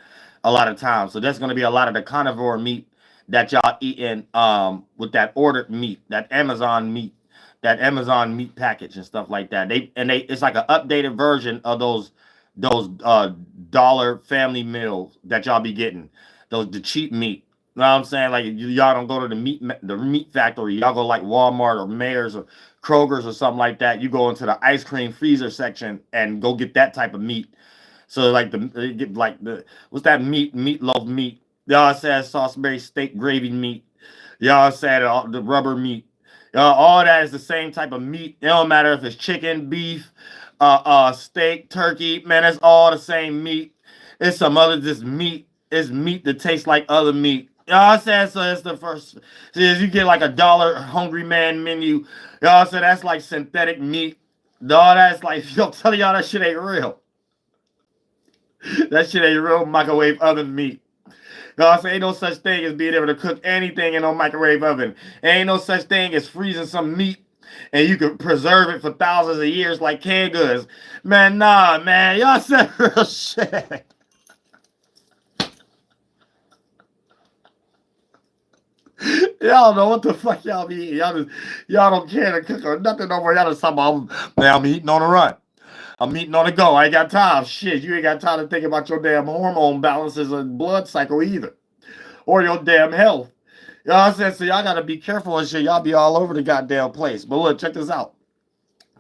a lot of times. So there's going to be a lot of the carnivore meat that y'all eating with that ordered meat, that Amazon meat package and stuff like that. It's like an updated version of those dollar family meals that y'all be getting. The cheap meat. You know what I'm saying? Like y'all don't go to the meat factory. Y'all go like Walmart or Mayors or Kroger's or something like that. You go into the ice cream freezer section and go get that type of meat. So like what's that meatloaf meat? Y'all said Salisbury steak gravy meat. Y'all said the rubber meat. All that is the same type of meat. It don't matter if it's chicken, beef, steak, turkey. Man, it's all the same meat. It's some other just meat. It's meat that tastes like other meat. Y'all said so. It's the first. See, you get like $1 Hungry Man menu. Y'all said that's like synthetic meat. All that's like, I'm telling y'all that shit ain't real. That shit ain't real microwave oven meat. Y'all say ain't no such thing as being able to cook anything in no microwave oven. Ain't no such thing as freezing some meat and you can preserve it for thousands of years like canned goods. Man, nah, man. Y'all said real shit. Y'all know what the fuck y'all be eating. Y'all don't care to cook or nothing over. Y'all just talking about, man, I'm eating on the run. I'm eating on the go. I ain't got time. Shit, you ain't got time to think about your damn hormone balances and blood cycle either. Or your damn health. You know what I'm saying? So y'all gotta be careful and shit. Y'all be all over the goddamn place. But look, check this out.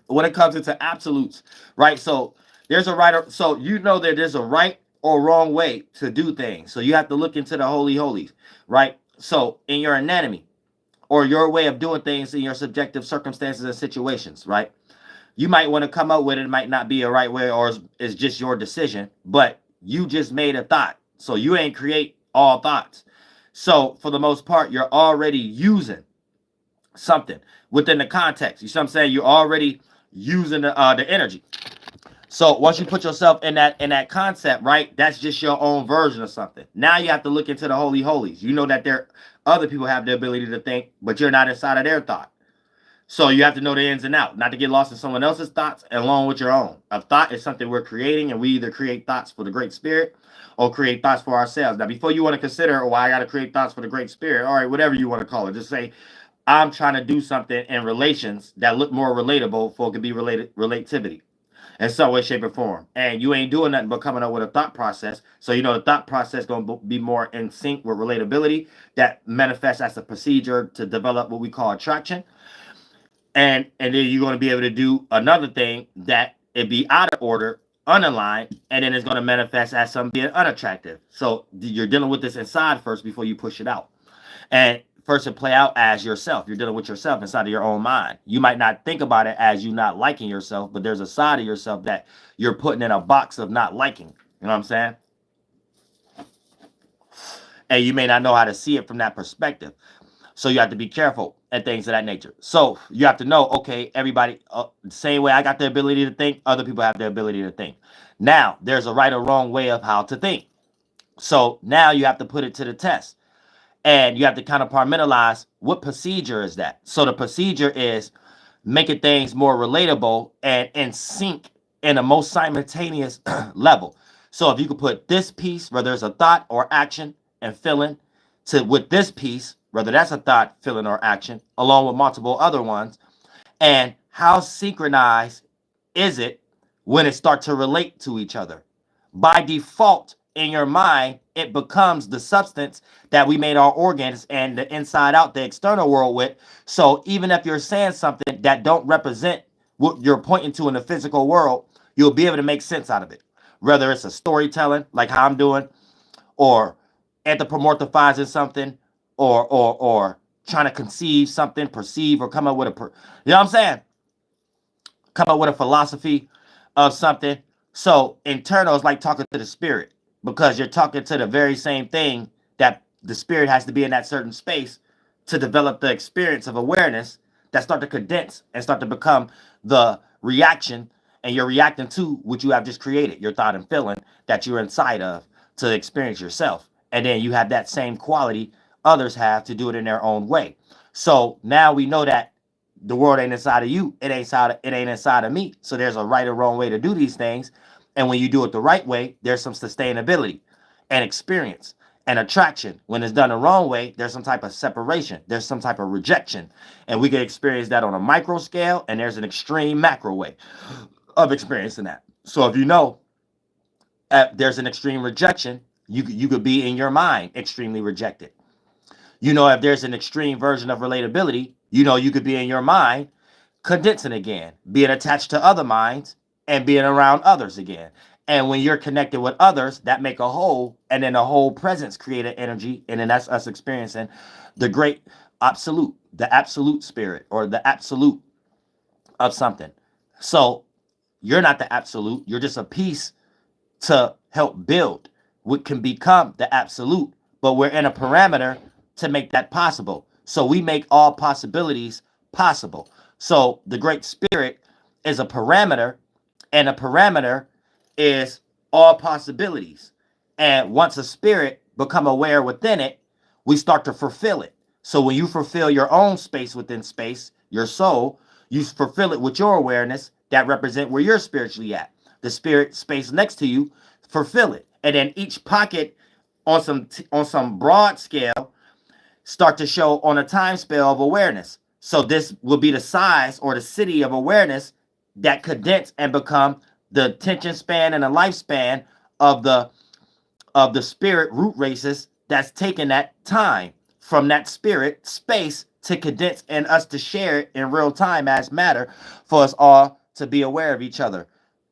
When it comes into absolutes, right? So there's a right or, so you know that there's a right or wrong way to do things. So you have to look into the holy holies, right? So in your anatomy or your way of doing things in your subjective circumstances and situations, right? You might want to come up with it. It might not be a right way or it's just your decision, but you just made a thought. So you ain't create all thoughts. So for the most part, you're already using something within the context. You see what I'm saying? You're already using the energy. So once you put yourself in that concept, right, that's just your own version of something. Now you have to look into the holy holies. You know that other people have the ability to think, but you're not inside of their thought. So you have to know the ins and outs, not to get lost in someone else's thoughts along with your own. A thought is something we're creating, and we either create thoughts for the Great Spirit or create thoughts for ourselves. Now, before you want to consider, oh, I got to create thoughts for the Great Spirit, all right, whatever you want to call it, just say, I'm trying to do something in relations that look more relatable for it could be relativity in some way, shape, or form. And you ain't doing nothing but coming up with a thought process. So you know the thought process going to be more in sync with relatability that manifests as a procedure to develop what we call attraction. And then you're going to be able to do another thing that it be out of order, unaligned, and then it's going to manifest as something being unattractive. So you're dealing with this inside first before you push it out. And first to play out as yourself. You're dealing with yourself inside of your own mind. You might not think about it as you not liking yourself, but there's a side of yourself that you're putting in a box of not liking. You know what I'm saying? And you may not know how to see it from that perspective. So you have to be careful and things of that nature. So you have to know, okay, everybody, the same way I got the ability to think, other people have the ability to think. Now, there's a right or wrong way of how to think. So now you have to put it to the test. And you have to kind of compartmentalize what procedure is that. So the procedure is making things more relatable and in sync in a most simultaneous level. So if you could put this piece, whether it's a thought or action and feeling, with this piece, whether that's a thought, feeling, or action, along with multiple other ones, and how synchronized is it when it starts to relate to each other? By default, in your mind, it becomes the substance that we made our organs and the inside out, the external world with. So even if you're saying something that don't represent what you're pointing to in the physical world, you'll be able to make sense out of it. Whether it's a storytelling, like how I'm doing, or anthropomorphizing something, or trying to conceive something, perceive, or come up with you know what I'm saying? Come up with a philosophy of something. So internal is like talking to the spirit, because you're talking to the very same thing that the spirit has to be in that certain space to develop the experience of awareness that start to condense and start to become the reaction, and you're reacting to what you have just created, your thought and feeling that you're inside of to experience yourself. And then you have that same quality others have to do it in their own way. So now we know that the world ain't inside of you. It ain't inside of me. So there's a right or wrong way to do these things. And when you do it the right way, there's some sustainability and experience and attraction. When it's done the wrong way, there's some type of separation. There's some type of rejection. And we can experience that on a micro scale, and there's an extreme macro way of experiencing that. So if you know there's an extreme rejection, you could be in your mind extremely rejected. You know, if there's an extreme version of relatability, you know, you could be in your mind condensing again, being attached to other minds and being around others again. And when you're connected with others, that make a whole, and then a whole presence create an energy. And then that's us experiencing the great absolute, the absolute spirit, or the absolute of something. So you're not the absolute. You're just a piece to help build what can become the absolute. But we're in a parameter to make that possible. So we make all possibilities possible. So the great spirit is a parameter, and a parameter is all possibilities. And once a spirit become aware within it, we start to fulfill it. So when you fulfill your own space within space, your soul, you fulfill it with your awareness that represent where you're spiritually at. The spirit space next to you, fulfill it. And then each pocket on some broad scale start to show on a time scale of awareness. So this will be the size or the city of awareness that condense and become the attention span and the lifespan of the spirit root races that's taken that time from that spirit space to condense and us to share it in real time as matter for us all to be aware of each other.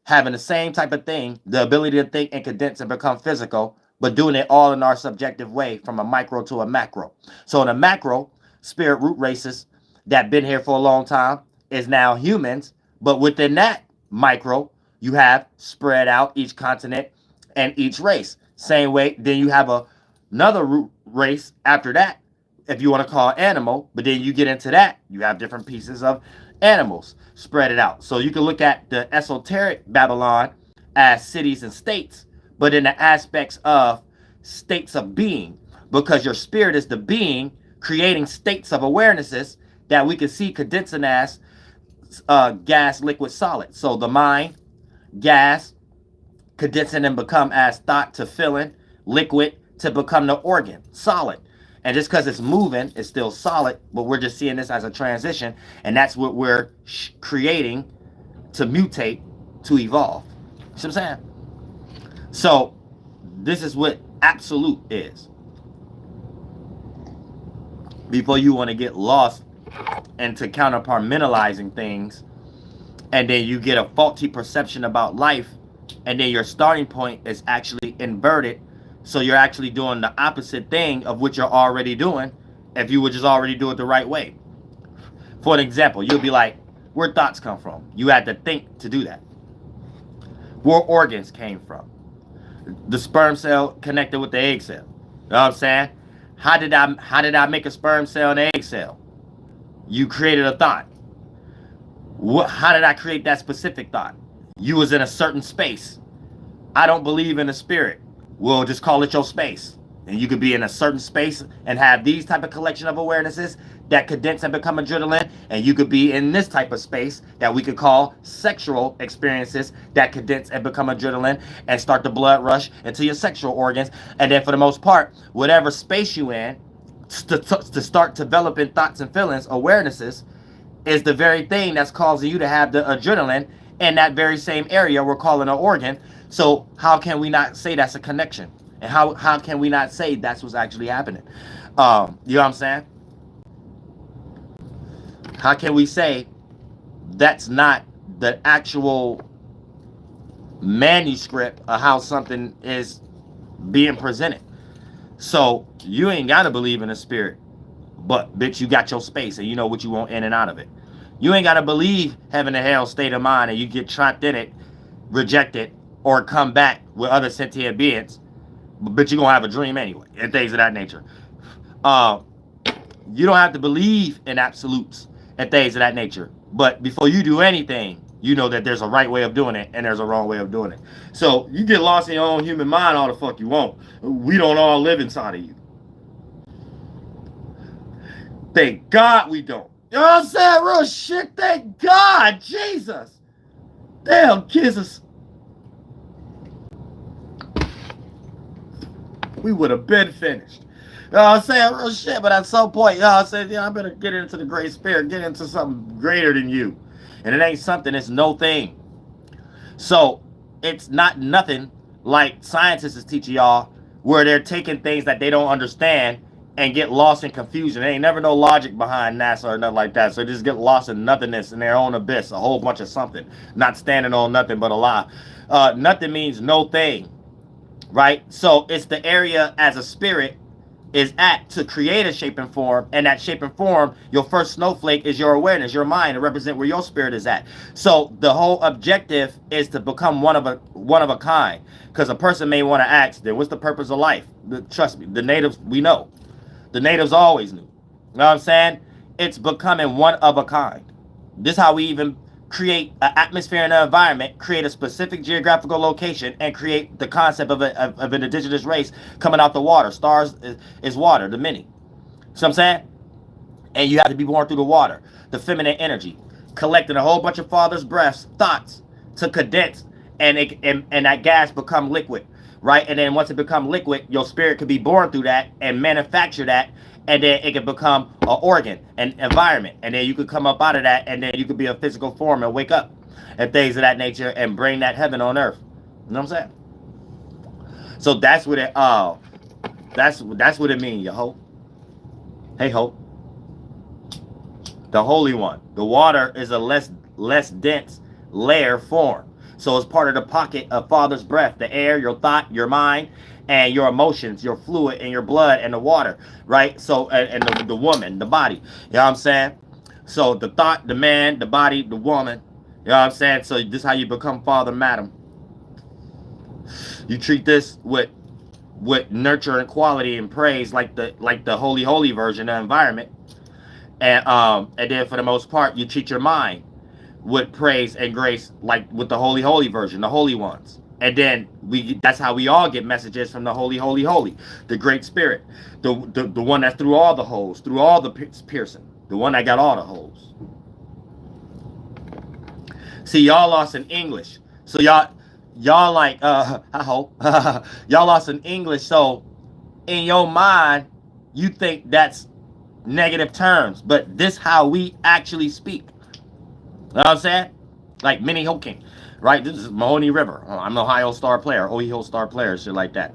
Having the same type of thing, the ability to think and condense and become physical, but doing it all in our subjective way from a micro to a macro. So in a macro, spirit root races that been here for a long time is now humans, but within that micro, you have spread out each continent and each race. Same way, then you have another root race after that, if you want to call it animal, but then you get into that, you have different pieces of animals spread it out. So you can look at the esoteric Babylon as cities and states, but in the aspects of states of being, because your spirit is the being creating states of awarenesses that we can see condensing as gas, liquid, solid. So the mind, gas, condensing and become as thought to feeling, liquid to become the organ, solid. And just because it's moving, it's still solid, but we're just seeing this as a transition, and that's what we're creating to mutate, to evolve. You see what I'm saying? So this is what absolute is. Before you want to get lost into counterpartmentalizing things, and then you get a faulty perception about life, and then your starting point is actually inverted. So you're actually doing the opposite thing of what you're already doing if you would just already do it the right way. For an example, you'll be like, where thoughts come from? You had to think to do that. Where organs came from? The sperm cell connected with the egg cell. You know what I'm saying? How did I make a sperm cell and an egg cell? You created a thought. How did I create that specific thought? You was in a certain space. I don't believe in a spirit. We'll just call it your space. And you could be in a certain space and have these type of collection of awarenesses that condense and become adrenaline. And you could be in this type of space that we could call sexual experiences that condense and become adrenaline and start the blood rush into your sexual organs. And then for the most part, whatever space you in, to start developing thoughts and feelings, awarenesses, is the very thing that's causing you to have the adrenaline in that very same area we're calling an organ. So how can we not say that's a connection? And how can we not say that's what's actually happening? You know what I'm saying? How can we say that's not the actual manuscript of how something is being presented? So you ain't got to believe in a spirit, But bitch, you got your space and you know what you want in and out of it. You ain't gotta believe heaven and hell state of mind and you get trapped in it, reject it, or come back with other sentient beings. But you're gonna have a dream anyway, and things of that nature. You don't have to believe in absolutes and things of that nature. But before you do anything, you know that there's a right way of doing it and there's a wrong way of doing it. So you get lost in your own human mind all the fuck you want. We don't all live inside of you. Thank God we don't. You know what I'm saying? Real shit. Thank God. Jesus. Damn, kisses. We would have been finished. You know what I'm saying? Real shit. But at some point, you know what I'm saying? I better get into the great spirit. Get into something greater than you. And it ain't something. It's no thing. So it's not nothing like scientists is teaching y'all where they're taking things that they don't understand and get lost in confusion. There ain't never no logic behind NASA or nothing like that. So they just get lost in nothingness in their own abyss, a whole bunch of something, not standing on nothing but a lie. Nothing means no thing, right? So it's the area as a spirit is at to create a shape and form, and that shape and form, your first snowflake is your awareness, your mind, to represent where your spirit is at. So the whole objective is to become one of a kind. Because a person may want to ask, then what's the purpose of life? Trust me, the natives, we know. The natives always knew. You know what I'm saying? It's becoming one of a kind. This is how we even create an atmosphere and an environment, create a specific geographical location, and create the concept of an indigenous race coming out the water. Stars is water, the many. See what I'm saying? And you have to be born through the water, the feminine energy, collecting a whole bunch of father's breaths, thoughts, to condense, and that gas become liquid. Right? And then once it become liquid, your spirit could be born through that and manufacture that, and then it can become an organ, an environment, and then you could come up out of that, and then you could be a physical form and wake up and things of that nature and bring that heaven on earth. You know what I'm saying? So that's what it that's what it means, yo ho. Hey ho. The Holy One. The water is a less dense layer form. So it's part of the pocket of Father's breath, the air, your thought, your mind, and your emotions, your fluid, and your blood, and the water, right? So, and the woman, the body, you know what I'm saying? So the thought, the man, the body, the woman, you know what I'm saying? So this is how you become father, madam. You treat this with nurture and quality and praise like the holy version of environment. And then for the most part, you treat your mind with praise and grace, like with the holy version, the holy ones. And then that's how we all get messages from the holy, the great spirit, the one that's through all the holes, through all the piercing, the one that got all the holes. See, y'all lost in English. So y'all like, I hope, y'all lost in English. So in your mind, you think that's negative terms, but this how we actually speak. You know what I'm saying? Like Mënehokink, right? This is Mahoney River. I'm an Ohio Star player, Ohio Star player, shit like that.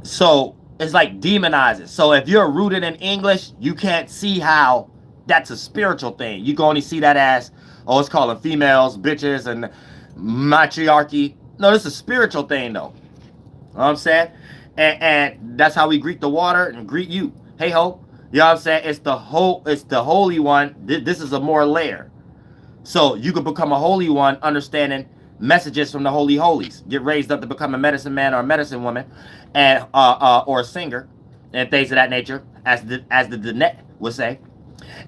So it's like demonizing. So if you're rooted in English, you can't see how that's a spiritual thing. You can only see that as, oh, it's calling females, bitches, and matriarchy. No, this is a spiritual thing, though. You know what I'm saying? And that's how we greet the water and greet you. Hey ho. You know what I'm saying? It's the Holy One. This is a more layer. So you could become a holy one, understanding messages from the holy holies. Get raised up to become a medicine man or a medicine woman, and or a singer, and things of that nature, as the net would say.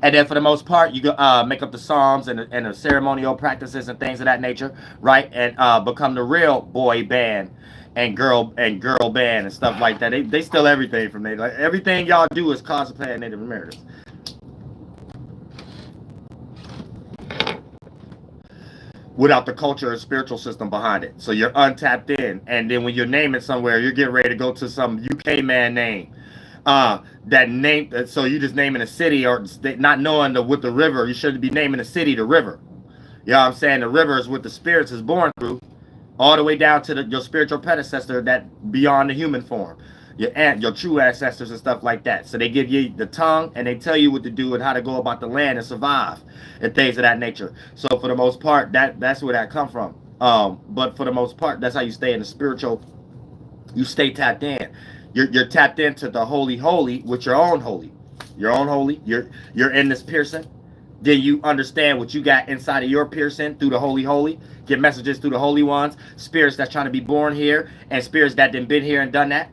And then for the most part, you can make up the psalms and the ceremonial practices and things of that nature, right? And become the real boy band and girl band and stuff like that. They steal everything from Native. Like, everything y'all do is cosplay Native Americans. Without the culture and spiritual system behind it. So you're untapped in. And then when you're naming somewhere, you're getting ready to go to some UK man name. That name, so you just naming a city or not knowing with the river, you shouldn't be naming a city the river. You know what I'm saying? The river is what the spirits is born through, all the way down to your spiritual predecessor that beyond the human form. Your true ancestors and stuff like that. So they give you the tongue and they tell you what to do and how to go about the land and survive and things of that nature. So for the most part, that's where that come from. But for the most part, that's how you stay in the spiritual. You stay tapped in. You're tapped into the holy, with your own holy. your own holy. You're in this piercing. Then you understand what you got inside of your piercing through the holy. Get messages through the holy ones, spirits that's trying to be born here, and spirits that done been here and done that.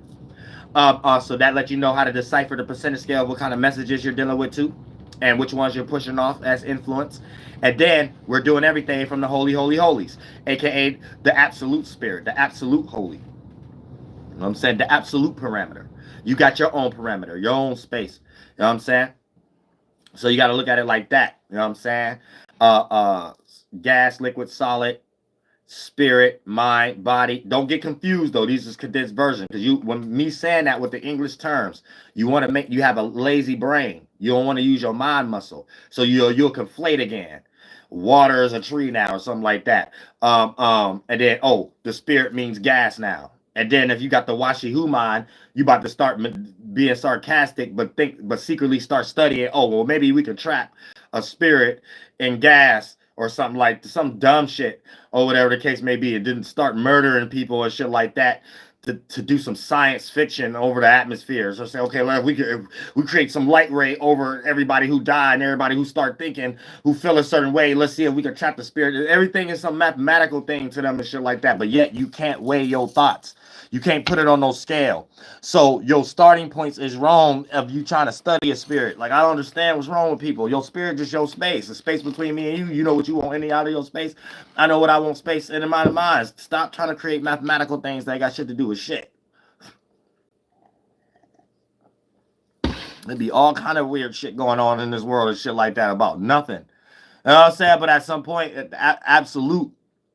So that lets you know how to decipher the percentage scale of what kind of messages you're dealing with too, and which ones you're pushing off as influence. And then we're doing everything from the holy holies, aka the absolute spirit, the absolute holy. You know what I'm saying? The absolute parameter. You got your own parameter, your own space. You know what I'm saying? So you got to look at it like that. You know what I'm saying? Gas, liquid, solid, spirit, mind, body. Don't get confused though. These is condensed version, because when me saying that with the English terms, you want to you have a lazy brain. You don't want to use your mind muscle, so you'll conflate again. Water is a tree now, or something like that. And then the spirit means gas now. And then if you got the Washihu mind, you about to start being sarcastic, but secretly start studying. Oh, well, maybe we could trap a spirit in gas or something, like some dumb shit or whatever the case may be. It didn't start murdering people and shit like that to do some science fiction over the atmosphere. So say, okay, well, if we create some light ray over everybody who died and everybody who start thinking, who feel a certain way, let's see if we can trap the spirit. Everything is some mathematical thing to them and shit like that. But yet you can't weigh your thoughts. You can't put it on no scale. So your starting points is wrong of you trying to study a spirit. Like, I don't understand what's wrong with people. Your spirit just your space. The space between me and you. You know what you want any out of your space. I know what I want space in my mind. Stop trying to create mathematical things that ain't got shit to do with shit. There'd be all kind of weird shit going on in this world and shit like that about nothing. You know what I'm saying? But at some point, absolute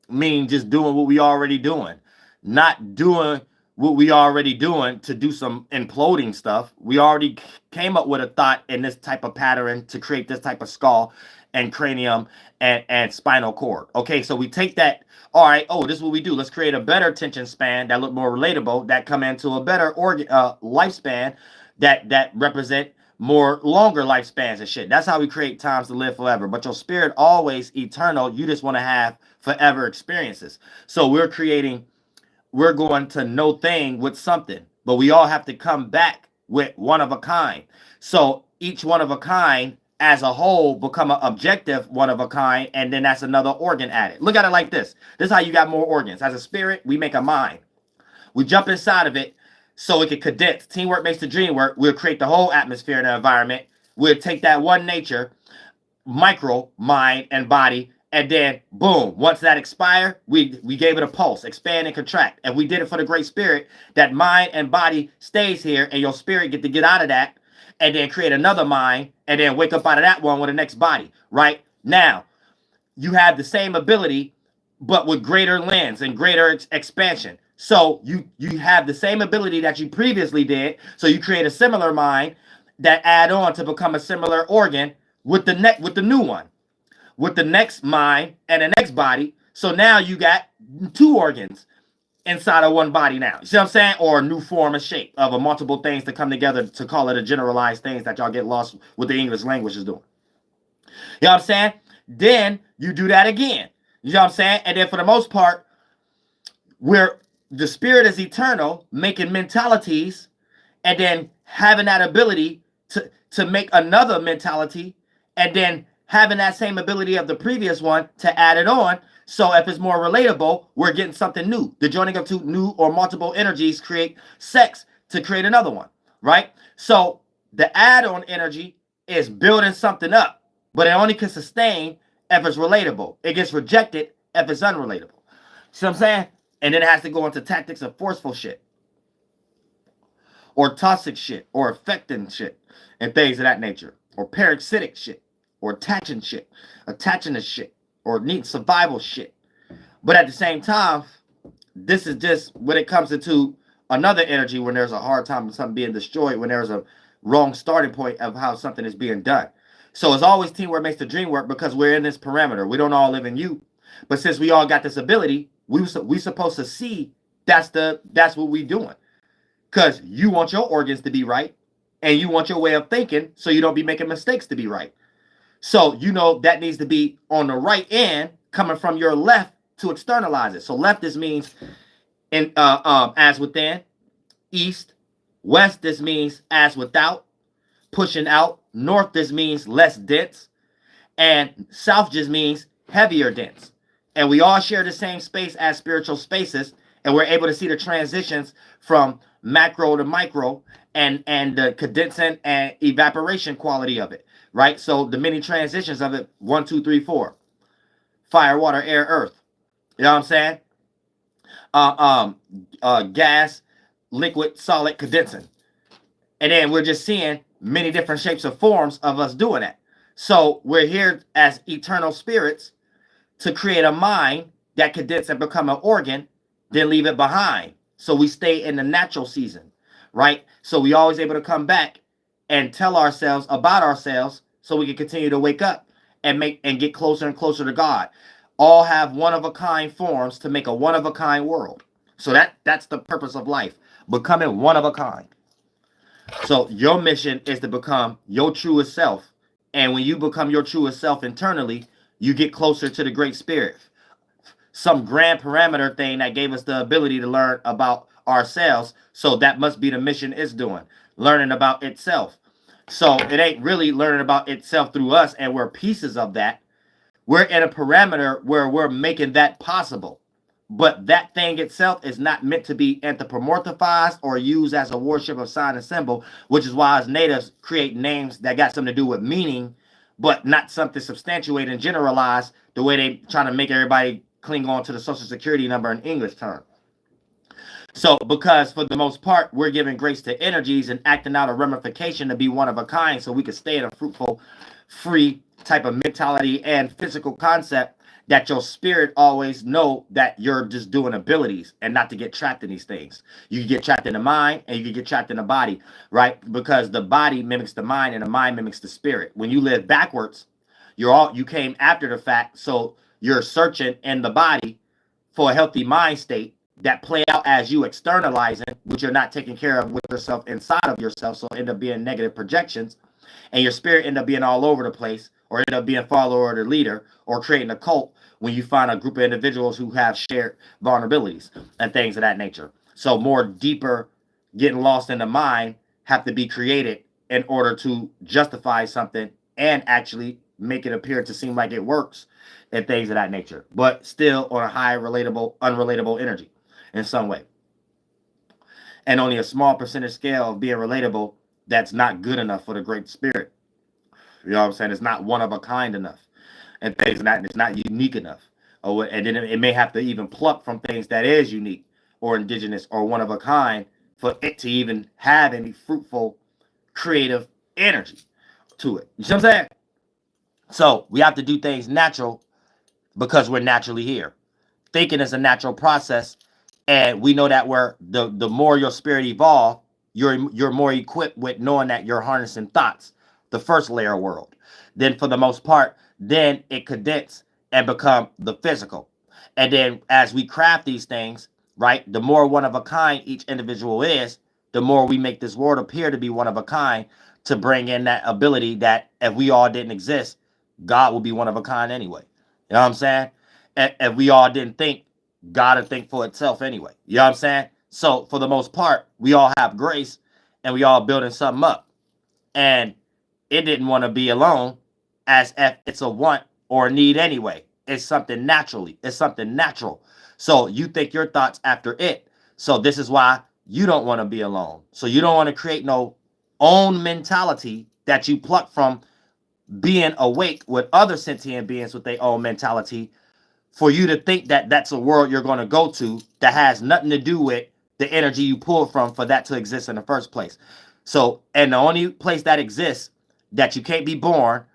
means just doing what we already doing. Not doing what we already doing to do some imploding stuff. We already came up with a thought in this type of pattern to create this type of skull and cranium and spinal cord. Okay, so we take that. All right, this is what we do. Let's create a better attention span that look more relatable, that come into a better lifespan that represent more longer lifespans and shit. That's how we create times to live forever. But your spirit always eternal. You just want to have forever experiences. So we're going to know thing with something, but we all have to come back with one of a kind. So each one of a kind as a whole become an objective one of a kind, and then that's another organ added. Look at it like this. This is how you got more organs. As a spirit, we make a mind. We jump inside of it so it can condense. Teamwork makes the dream work. We'll create the whole atmosphere and the environment. We'll take that one nature, micro, mind, and body, and then, boom, once that expire, we gave it a pulse, expand and contract. And we did it for the great spirit, that mind and body stays here, and your spirit get to get out of that, and then create another mind, and then wake up out of that one with the next body, right? Now, you have the same ability, but with greater lens and greater expansion. So you have the same ability that you previously did, so you create a similar mind that add on to become a similar organ with the new one, with the next mind and the next body. So now you got two organs inside of one body now. You see what I'm saying? Or a new form and shape of a multiple things to come together to call it a generalized things that y'all get lost with the English language is doing. You know what I'm saying? Then you do that again. You know what I'm saying? And then for the most part, where the spirit is eternal, making mentalities, and then having that ability to make another mentality, and then having that same ability of the previous one to add it on. So if it's more relatable, we're getting something new. The joining of two new or multiple energies create sex to create another one, right? So the add-on energy is building something up, but it only can sustain if it's relatable. It gets rejected if it's unrelatable. See what I'm saying? And then it has to go into tactics of forceful shit, or toxic shit, or affecting shit, and things of that nature, or parasitic shit, or attaching to shit, or needing survival shit. But at the same time, this is just when it comes into another energy, when there's a hard time of something being destroyed, when there's a wrong starting point of how something is being done. So it's always teamwork makes the dream work, because we're in this parameter. We don't all live in you. But since we all got this ability, we supposed to see that's what we doing. Because you want your organs to be right, and you want your way of thinking so you don't be making mistakes to be right. So you know that needs to be on the right end, coming from your left to externalize it. So left, this means in as within. East, west, this means as without, pushing out, north just means less dense, and south just means heavier dense. And we all share the same space as spiritual spaces, and we're able to see the transitions from macro to micro, and the condensing and evaporation quality of it, right? So the many transitions of it: 1, 2, 3, 4: fire, water, air, earth. You know what I'm saying? Gas, liquid, solid, condensing. And then we're just seeing many different shapes of forms of us doing that. So we're here as eternal spirits to create a mind that condense and become an organ, then leave it behind. So we stay in the natural season, right? So we always able to come back and tell ourselves about ourselves so we can continue to wake up and get closer and closer to God. All have one of a kind forms to make a one of a kind world. So that's the purpose of life, becoming one of a kind. So your mission is to become your truest self. And when you become your truest self internally, you get closer to the Great Spirit. Some grand parameter thing that gave us the ability to learn about ourselves. So that must be the mission it's doing, learning about itself. So it ain't really learning about itself through us, and we're pieces of that. We're in a parameter where we're making that possible. But that thing itself is not meant to be anthropomorphized or used as a worship of sign and symbol, which is why as natives create names that got something to do with meaning, but not something substantiated and generalized the way they trying to make everybody cling on to the social security number in English term. So because for the most part, we're giving grace to energies and acting out a ramification to be one of a kind so we can stay in a fruitful, free type of mentality and physical concept that your spirit always know that you're just doing abilities and not to get trapped in these things. You can get trapped in the mind and you can get trapped in the body, right? Because the body mimics the mind and the mind mimics the spirit. When you live backwards, you came after the fact, so you're searching in the body for a healthy mind state that play out as you externalizing, which you're not taking care of with yourself inside of yourself, so end up being negative projections, and your spirit end up being all over the place, or end up being follower or the leader, or creating a cult when you find a group of individuals who have shared vulnerabilities and things of that nature. So more deeper getting lost in the mind have to be created in order to justify something and actually make it appear to seem like it works and things of that nature, but still on a high relatable, unrelatable energy in some way. And only a small percentage scale of being relatable that's not good enough for the Great Spirit. You know what I'm saying? It's not one of a kind enough. And things that it's not unique enough. And then it may have to even pluck from things that is unique or indigenous or one of a kind for it to even have any fruitful, creative energy to it. You see what I'm saying? So we have to do things natural because we're naturally here. Thinking is a natural process, and we know that where the more your spirit evolve, you're more equipped with knowing that you're harnessing thoughts, the first layer world. Then for the most part, then it condense and become the physical. And then as we craft these things, right, the more one of a kind each individual is, the more we make this world appear to be one of a kind, to bring in that ability that if we all didn't exist, God would be one of a kind anyway. You know what I'm saying? And if we all didn't think, God would think for itself anyway. You know what I'm saying? So for the most part, we all have grace and we all building something up. And it didn't want to be alone as if it's a want or a need anyway. It's something naturally. It's something natural. So you think your thoughts after it. So this is why you don't want to be alone. So you don't want to create no own mentality that you pluck from being awake with other sentient beings with their own mentality, for you to think that that's a world you're going to go to that has nothing to do with the energy you pull from for that to exist in the first place. So, and the only place that exists that you can't be born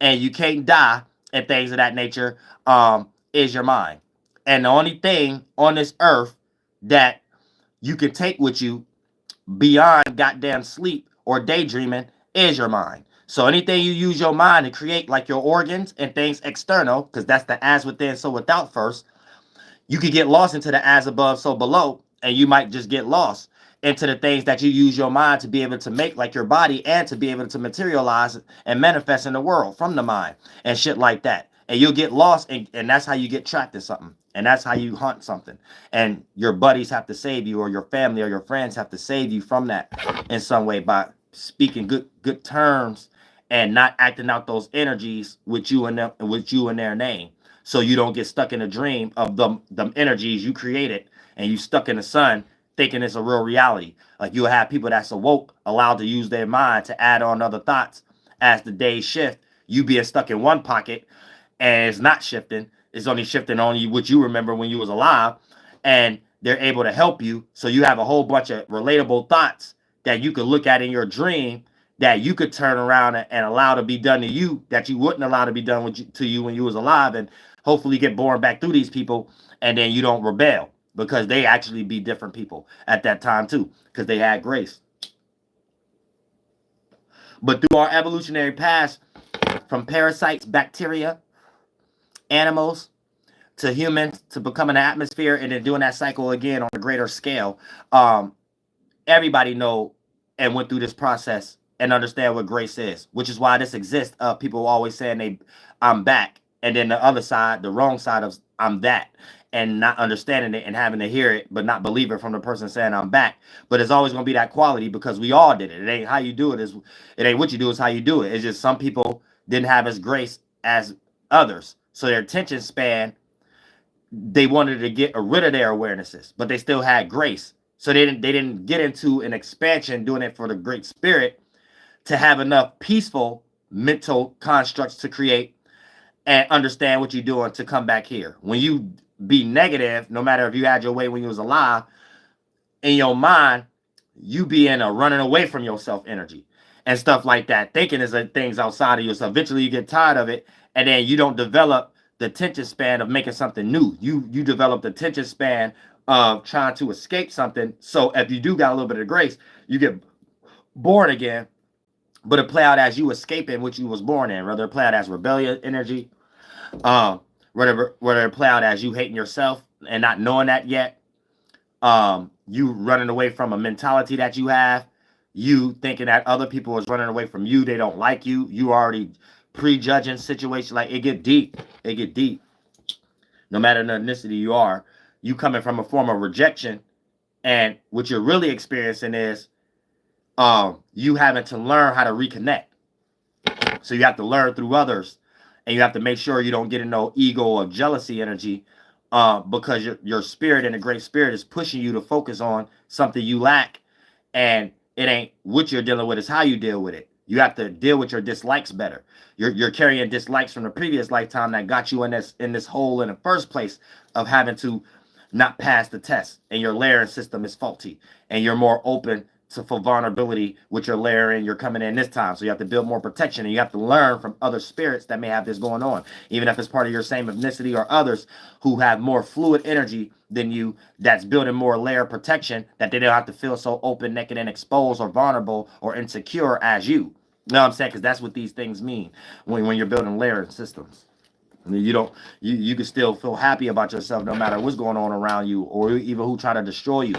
and you can't die and things of that nature is your mind. And the only thing on this earth that you can take with you beyond goddamn sleep or daydreaming is your mind. So anything you use your mind to create, like your organs and things external, because that's the as within, so without first, you could get lost into the as above, so below, and you might just get lost into the things that you use your mind to be able to make, like your body, and to be able to materialize and manifest in the world from the mind and shit like that. And you'll get lost, and that's how you get trapped in something. And that's how you hunt something. And your buddies have to save you, or your family or your friends have to save you from that in some way by speaking good terms and not acting out those energies with you and them, with you and their name, so you don't get stuck in a dream of them energies you created, and you stuck in the sun thinking it's a real reality. Like, you'll have people that's awoke, allowed to use their mind to add on other thoughts as the days shift. You being stuck in one pocket, and it's not shifting. It's only shifting on you what you remember when you was alive, and they're able to help you. So you have a whole bunch of relatable thoughts that you could look at in your dream, that you could turn around and allow to be done to you, that you wouldn't allow to be done to you when you was alive, and hopefully get born back through these people, and then you don't rebel, because they actually be different people at that time too, because they had grace. But through our evolutionary past, from parasites, bacteria, animals, to humans, to becoming an atmosphere, and then doing that cycle again on a greater scale, everybody know and went through this process and understand what grace is, which is why this exists. People always saying I'm back, and then the other side, the wrong side of I'm that, and not understanding it and having to hear it, but not believe it from the person saying I'm back. But it's always gonna be that quality, because we all did it. It ain't how you do it, it ain't what you do, it's how you do it. It's just some people didn't have as grace as others, so their attention span, they wanted to get rid of their awarenesses, but they still had grace. So they didn't get into an expansion doing it for the Great Spirit to have enough peaceful mental constructs to create and understand what you're doing to come back here. When you be negative, no matter if you had your way when you was alive, in your mind, you be in a running away from yourself energy and stuff like that, thinking is things outside of yourself. Eventually you get tired of it, and then you don't develop the attention span of making something new. You develop the attention span of trying to escape something. So if you do got a little bit of grace, you get born again, but it play out as you escaping what you was born in. Whether it play out as rebellion energy, whether it play out as you hating yourself and not knowing that yet, you running away from a mentality that you have, you thinking that other people is running away from you, they don't like you, you already prejudging situation. Like, it get deep. No matter the ethnicity you are, you coming from a form of rejection, and what you're really experiencing is you having to learn how to reconnect. So you have to learn through others, and you have to make sure you don't get in no ego or jealousy energy, because your spirit and the Great Spirit is pushing you to focus on something you lack, and it ain't what you're dealing with, it's how you deal with it. You have to deal with your dislikes better. You're carrying dislikes from the previous lifetime that got you in this hole in the first place of having to not pass the test, and your layering system is faulty, and you're more open for vulnerability with your layering. You're coming in this time, so you have to build more protection, and you have to learn from other spirits that may have this going on, even if it's part of your same ethnicity or others who have more fluid energy than you, that's building more layer protection, that they don't have to feel so open, naked, and exposed or vulnerable or insecure as you. You know what I'm saying? Because that's what these things mean when you're building layering systems. I mean, you can still feel happy about yourself no matter what's going on around you, or even who try to destroy you.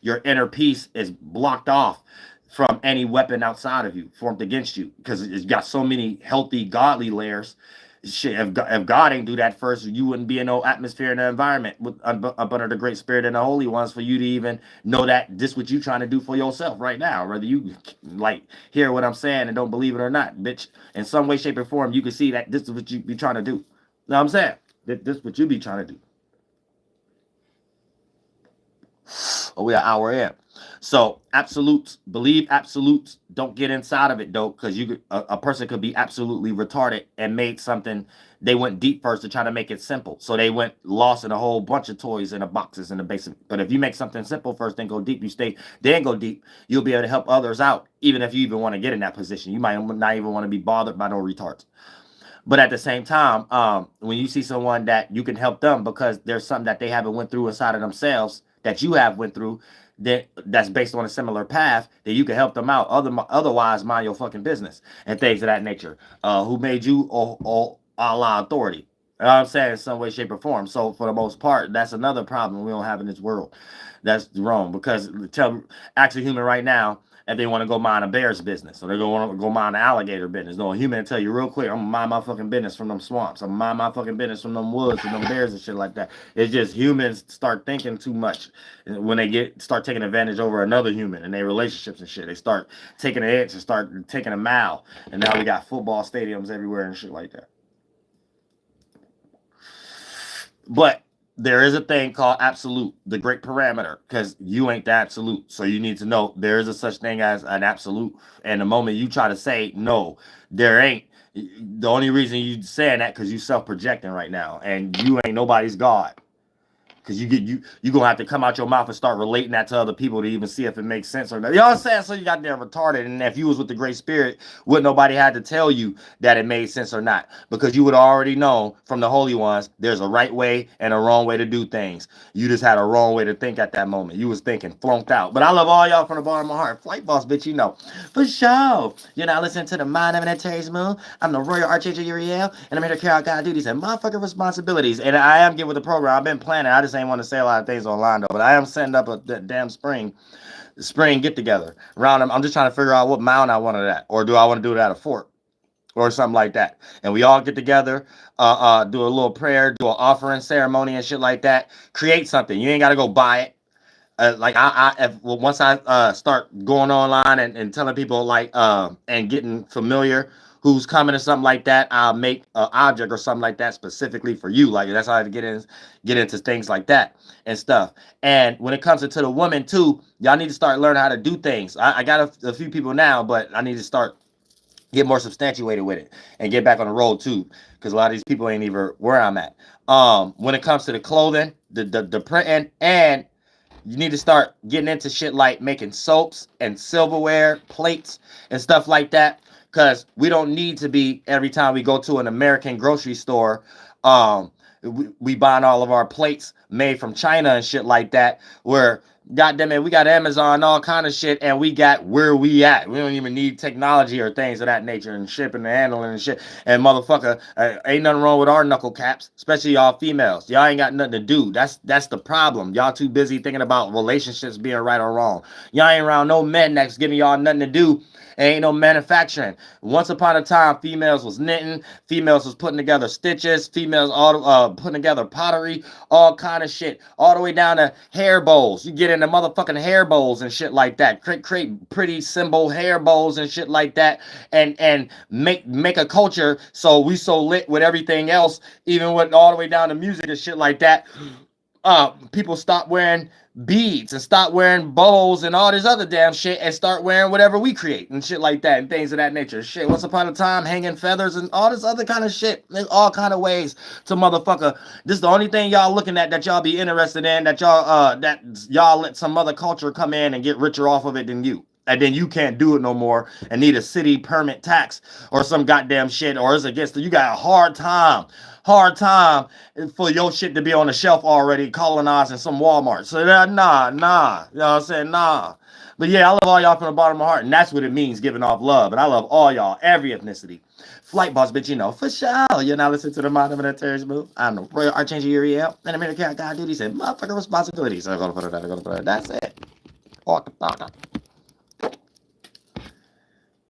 Your inner peace is blocked off from any weapon outside of you formed against you, because it's got so many healthy, godly layers. Shit, if God ain't do that first, you wouldn't be in no atmosphere in the environment up under the Great Spirit and the Holy Ones for you to even know that this what you trying to do for yourself right now. Whether you like hear what I'm saying and don't believe it or not, bitch, in some way, shape, or form, you can see that this is what you be trying to do. You know what I'm saying? This is what you be trying to do. Oh, we are hour in. So absolutes, believe absolutes. Don't get inside of it though, because a person could be absolutely retarded and made something. They went deep first to try to make it simple, so they went lost in a whole bunch of toys in the boxes in the basement. But if you make something simple first, then go deep. Then go deep. You'll be able to help others out, even if you even want to get in that position. You might not even want to be bothered by no retards. But at the same time, when you see someone that you can help them because there's something that they haven't went through inside of themselves that you have went through, that's based on a similar path, that you can help them out. Otherwise, mind your fucking business and things of that nature. Who made you or Allah authority? You know what I'm saying? In some way, shape, or form. So for the most part, that's another problem we don't have in this world. That's wrong, because ask a human right now, if they want to go mind a bear's business, or they want to go mind an alligator business. No, a human tell you real clear, I'm gonna mind my fucking business from them swamps. I'm gonna mind my fucking business from them woods and them bears and shit like that. It's just humans start thinking too much when they start taking advantage over another human and their relationships and shit. They start taking an inch and start taking a mile, and now we got football stadiums everywhere and shit like that. But there is a thing called absolute, the great parameter, because you ain't the absolute. So you need to know there is a such thing as an absolute. And the moment you try to say, no, there ain't, the only reason you saying that because you self-projecting right now. And you ain't nobody's God. Because you gonna have to come out your mouth and start relating that to other people to even see if it makes sense or not. You know what I'm saying? So you got damn retarded. And if you was with the Great Spirit, wouldn't nobody had to tell you that it made sense or not. Because you would already know from the holy ones, there's a right way and a wrong way to do things. You just had a wrong way to think at that moment. You was thinking flunked out. But I love all y'all from the bottom of my heart. Flight boss, bitch, you know. For sure. You're not listening to the Mind of an Terry's Moon. I'm the Royal Archangel Uriel, and I'm here to carry out God's duties and motherfucking responsibilities. And I am getting with the program. I've been planning. I just ain't want to say a lot of things online though, but I am setting up a damn spring get together around them. I'm just trying to figure out what mound I want it at, or do I want to do it at a fort or something like that, and we all get together, do a little prayer, do an offering ceremony and shit like that. Create something. You ain't got to go buy it. Once I start going online and telling people like and getting familiar who's coming or something like that, I'll make an object or something like that specifically for you. Like that's how I get into things like that and stuff. And when it comes into the woman too, y'all need to start learning how to do things. I got a few people now, but I need to start get more substantiated with it and get back on the road too, because a lot of these people ain't even where I'm at. When it comes to the clothing, the printing, and you need to start getting into shit like making soaps and silverware, plates, and stuff like that. Because we don't need to be, every time we go to an American grocery store, we buying all of our plates made from China and shit like that. Where, goddamn it, we got Amazon, all kind of shit, and we got where we at. We don't even need technology or things of that nature and shipping and handling and shit. And motherfucker, ain't nothing wrong with our knuckle caps, especially y'all females. Y'all ain't got nothing to do. That's the problem. Y'all too busy thinking about relationships being right or wrong. Y'all ain't around no men that's giving y'all nothing to do. Ain't no manufacturing. Once upon a time, females was knitting, females was putting together stitches, females all putting together pottery, all kind of shit, all the way down to hair bowls. You get into motherfucking hair bowls and shit like that. Create pretty symbol hair bowls and shit like that, and make a culture so we so lit with everything else, even with all the way down to music and shit like that. People stop wearing beads and stop wearing bows and all this other damn shit and start wearing whatever we create and shit like that and things of that nature. Shit, once upon a time, hanging feathers and all this other kind of shit. There's all kind of ways to motherfucker. This is the only thing y'all looking at that y'all be interested in, that y'all let some other culture come in and get richer off of it than you. And then you can't do it no more and need a city permit tax or some goddamn shit, or it's against you got a hard time for your shit to be on the shelf already, colonizing some Walmart. So nah, you know what I'm saying? Nah. But yeah, I love all y'all from the bottom of my heart, and that's what it means, giving off love. And I love all y'all, every ethnicity. Flight boss, bitch, you know, for sure. You're not listening to the Mind of an Terry's Moon. I'm the Royal Archangel Uriel, and I'm here to carry out God's duties and motherfucking responsibilities. I'm gonna put it. That's it.